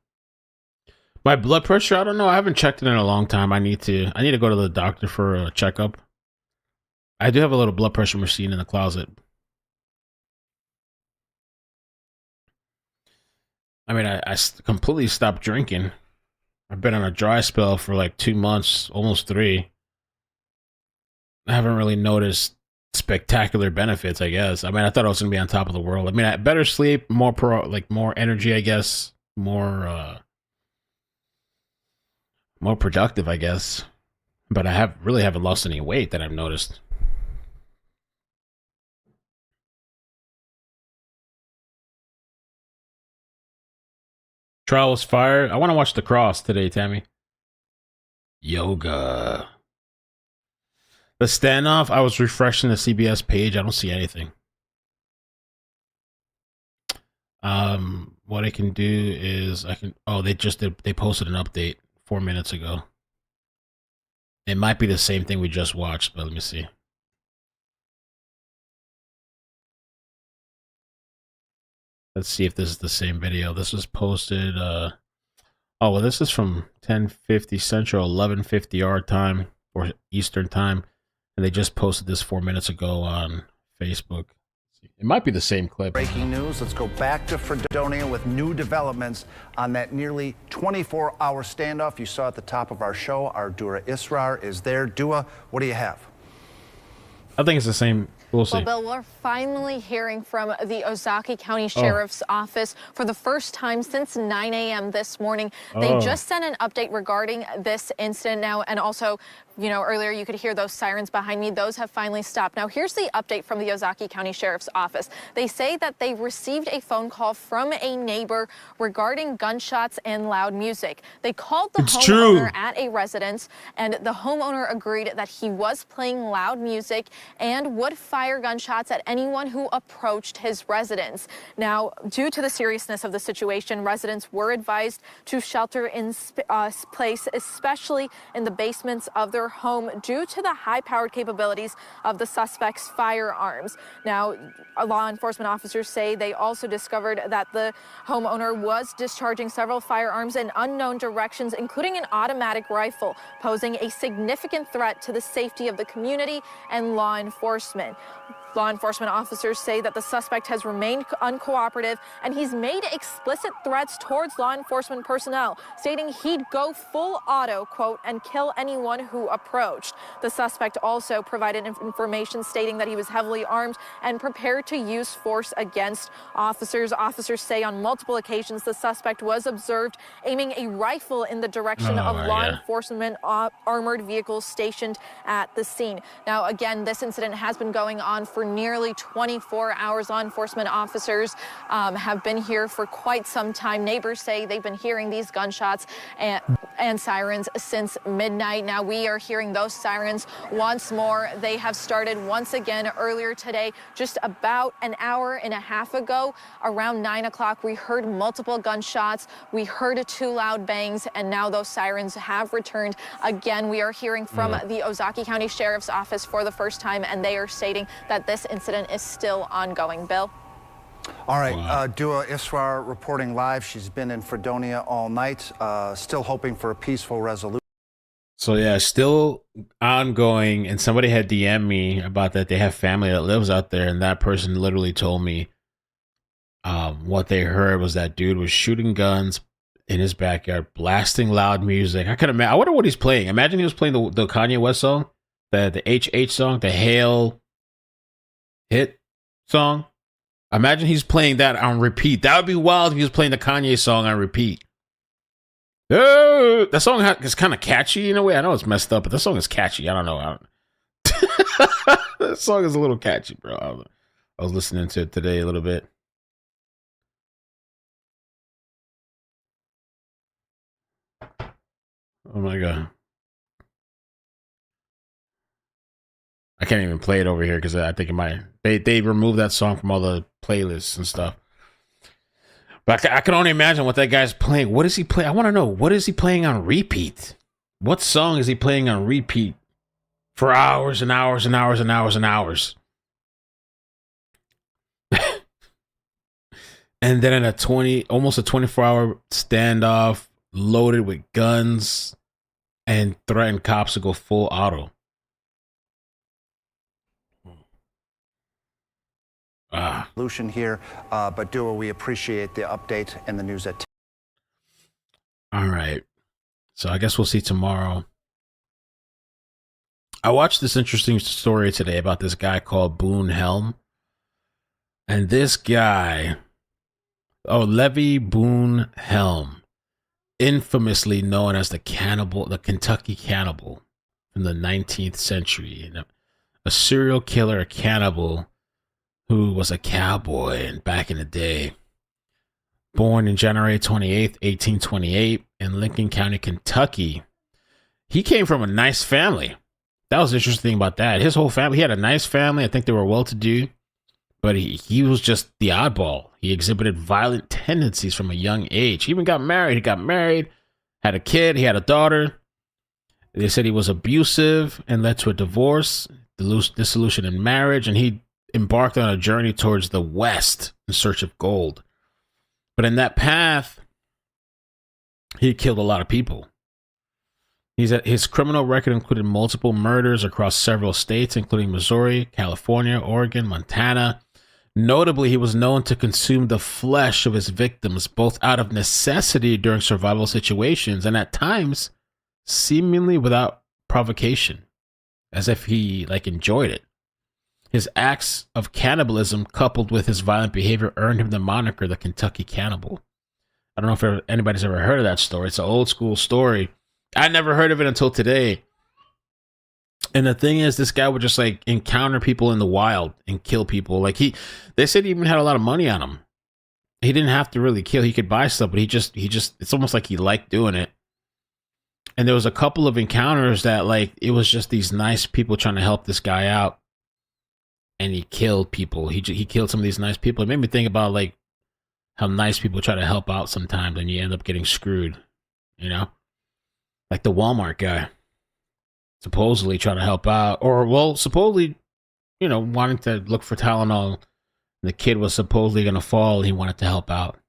My blood pressure, I don't know. I haven't checked it in a long time. I need to go to the doctor for a checkup. I do have a little blood pressure machine in the closet. I mean, I completely stopped drinking. I've been on a dry spell for like 2 months, almost 3. I haven't really noticed spectacular benefits, I guess. I mean, I thought I was going to be on top of the world. I mean, I better sleep, more energy, I guess, more productive, I guess. But I haven't lost any weight that I've noticed. Trial was fire. I want to watch The Cross today, Tammy. Yoga. The Standoff, I was refreshing the CBS page. I don't see anything. What I can do is they posted an update 4 minutes ago. It might be the same thing we just watched, but let me see. Let's see if this is the same video. This was posted, this is from 10:50 Central, 11:50 our time, or Eastern time. And they just posted this 4 minutes ago on Facebook. It might be the same clip. Breaking news. Let's go back to Fredonia with new developments on that nearly 24-hour standoff. You saw at the top of our show, our Dura Israr is there. Dua, what do you have? I think it's the same. We'll see. Well, Bill, we're finally hearing from the Ozaukee County Sheriff's Office for the first time since 9 a.m. this morning. They just sent an update regarding this incident now, and also, you know, earlier you could hear those sirens behind me. Those have finally stopped. Now, here's the update from the Ozaukee County Sheriff's Office. They say that they received a phone call from a neighbor regarding gunshots and loud music. They called the homeowner at a residence, and the homeowner agreed that he was playing loud music and would fire gunshots at anyone who approached his residence. Now, due to the seriousness of the situation, residents were advised to shelter in place, especially in the basements of their home, due to the high-powered capabilities of the suspect's firearms. Now, law enforcement officers say they also discovered that the homeowner was discharging several firearms in unknown directions, including an automatic rifle, posing a significant threat to the safety of the community and law enforcement. Law enforcement officers say that the suspect has remained uncooperative, and he's made explicit threats towards law enforcement personnel, stating he'd go full auto, quote, and kill anyone who approached. The suspect also provided information stating that he was heavily armed and prepared to use force against officers. Officers say on multiple occasions the suspect was observed aiming a rifle in the direction of law enforcement armored vehicles stationed at the scene. Now, again, this incident has been going on for for nearly 24 hours. Law enforcement officers have been here for quite some time. Neighbors say they've been hearing these gunshots and sirens since midnight. Now we are hearing those sirens once more. They have started once again earlier today. Just about an hour and a half ago, around 9 o'clock, we heard multiple gunshots. We heard 2 loud bangs, and now those sirens have returned again. We are hearing from the Ozaukee County Sheriff's Office for the first time, and they are stating that this incident is still ongoing. Bill? All right, Dua Israr reporting live. She's been in Fredonia all night, still hoping for a peaceful resolution. So yeah, still ongoing. And somebody had DM'd me about that. They have family that lives out there, and that person literally told me what they heard was that dude was shooting guns in his backyard, blasting loud music. I wonder what he's playing. Imagine he was playing the Kanye West song, the HH song, the Hail hit song. Imagine he's playing that on repeat. That would be wild if he was playing the Kanye song on repeat. That song is kind of catchy in a way. I know it's messed up, but the song is catchy. I don't know. That song is a little catchy, bro. I was listening to it today a little bit. Oh my God. I can't even play it over here because I think it might. They removed that song from all the playlists and stuff. But I can only imagine what that guy's playing. What is he playing? I want to know, what is he playing on repeat? What song is he playing on repeat for hours and hours and hours and hours and hours? And then in almost a 24-hour standoff, loaded with guns, and threatened cops to go full auto. Solution here, but Dua, we appreciate the update and the news at 10. All right. So I guess we'll see tomorrow. I watched this interesting story today about this guy called Boone Helm. And this guy, Levy Boone Helm, infamously known as the Kentucky Cannibal from the 19th century. A serial killer, a cannibal, who was a cowboy and back in the day. Born in January 28th, 1828 in Lincoln County, Kentucky. He came from a nice family. That was the interesting thing about that. His whole family, he had a nice family. I think they were well-to-do, but he was just the oddball. He exhibited violent tendencies from a young age. He even got married. He got married, had a kid, he had a daughter. They said he was abusive and led to a divorce, dissolution in marriage, and he embarked on a journey towards the West in search of gold. But in that path, he killed a lot of people. His criminal record included multiple murders across several states, including Missouri, California, Oregon, Montana. Notably, he was known to consume the flesh of his victims, both out of necessity during survival situations and at times seemingly without provocation, as if he enjoyed it. His acts of cannibalism, coupled with his violent behavior, earned him the moniker the Kentucky Cannibal. I don't know if anybody's ever heard of that story. It's an old school story. I never heard of it until today. And the thing is, this guy would just encounter people in the wild and kill people. They said he even had a lot of money on him. He didn't have to really kill. He could buy stuff, but he just, it's almost like he liked doing it. And there was a couple of encounters that it was just these nice people trying to help this guy out. And he killed people. He killed some of these nice people. It made me think about how nice people try to help out sometimes, and you end up getting screwed. You know, like the Walmart guy, supposedly trying to help out, or supposedly, wanting to look for Tylenol. The kid was supposedly going to fall, and he wanted to help out.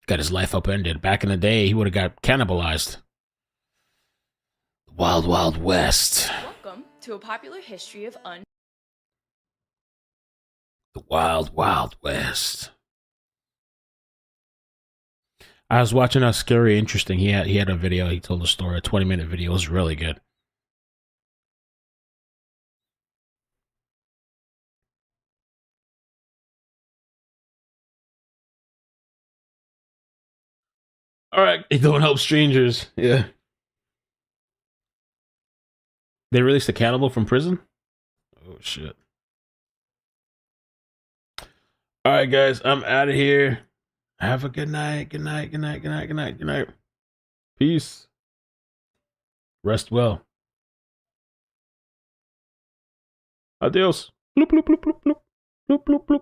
Got his life upended. Back in the day, he would have got cannibalized. Wild, Wild West. Welcome to a popular history of The Wild, Wild West. I was watching a Scary Interesting. He had a video. He told a story, a 20-minute video. It was really good. All right, don't help strangers. Yeah. They released a cannibal from prison? Oh, shit. All right, guys, I'm out of here. Have a good night. Good night. Good night. Good night. Good night. Good night. Peace. Rest well. Adios. Bloop, bloop, bloop, bloop, bloop. Bloop, bloop, bloop.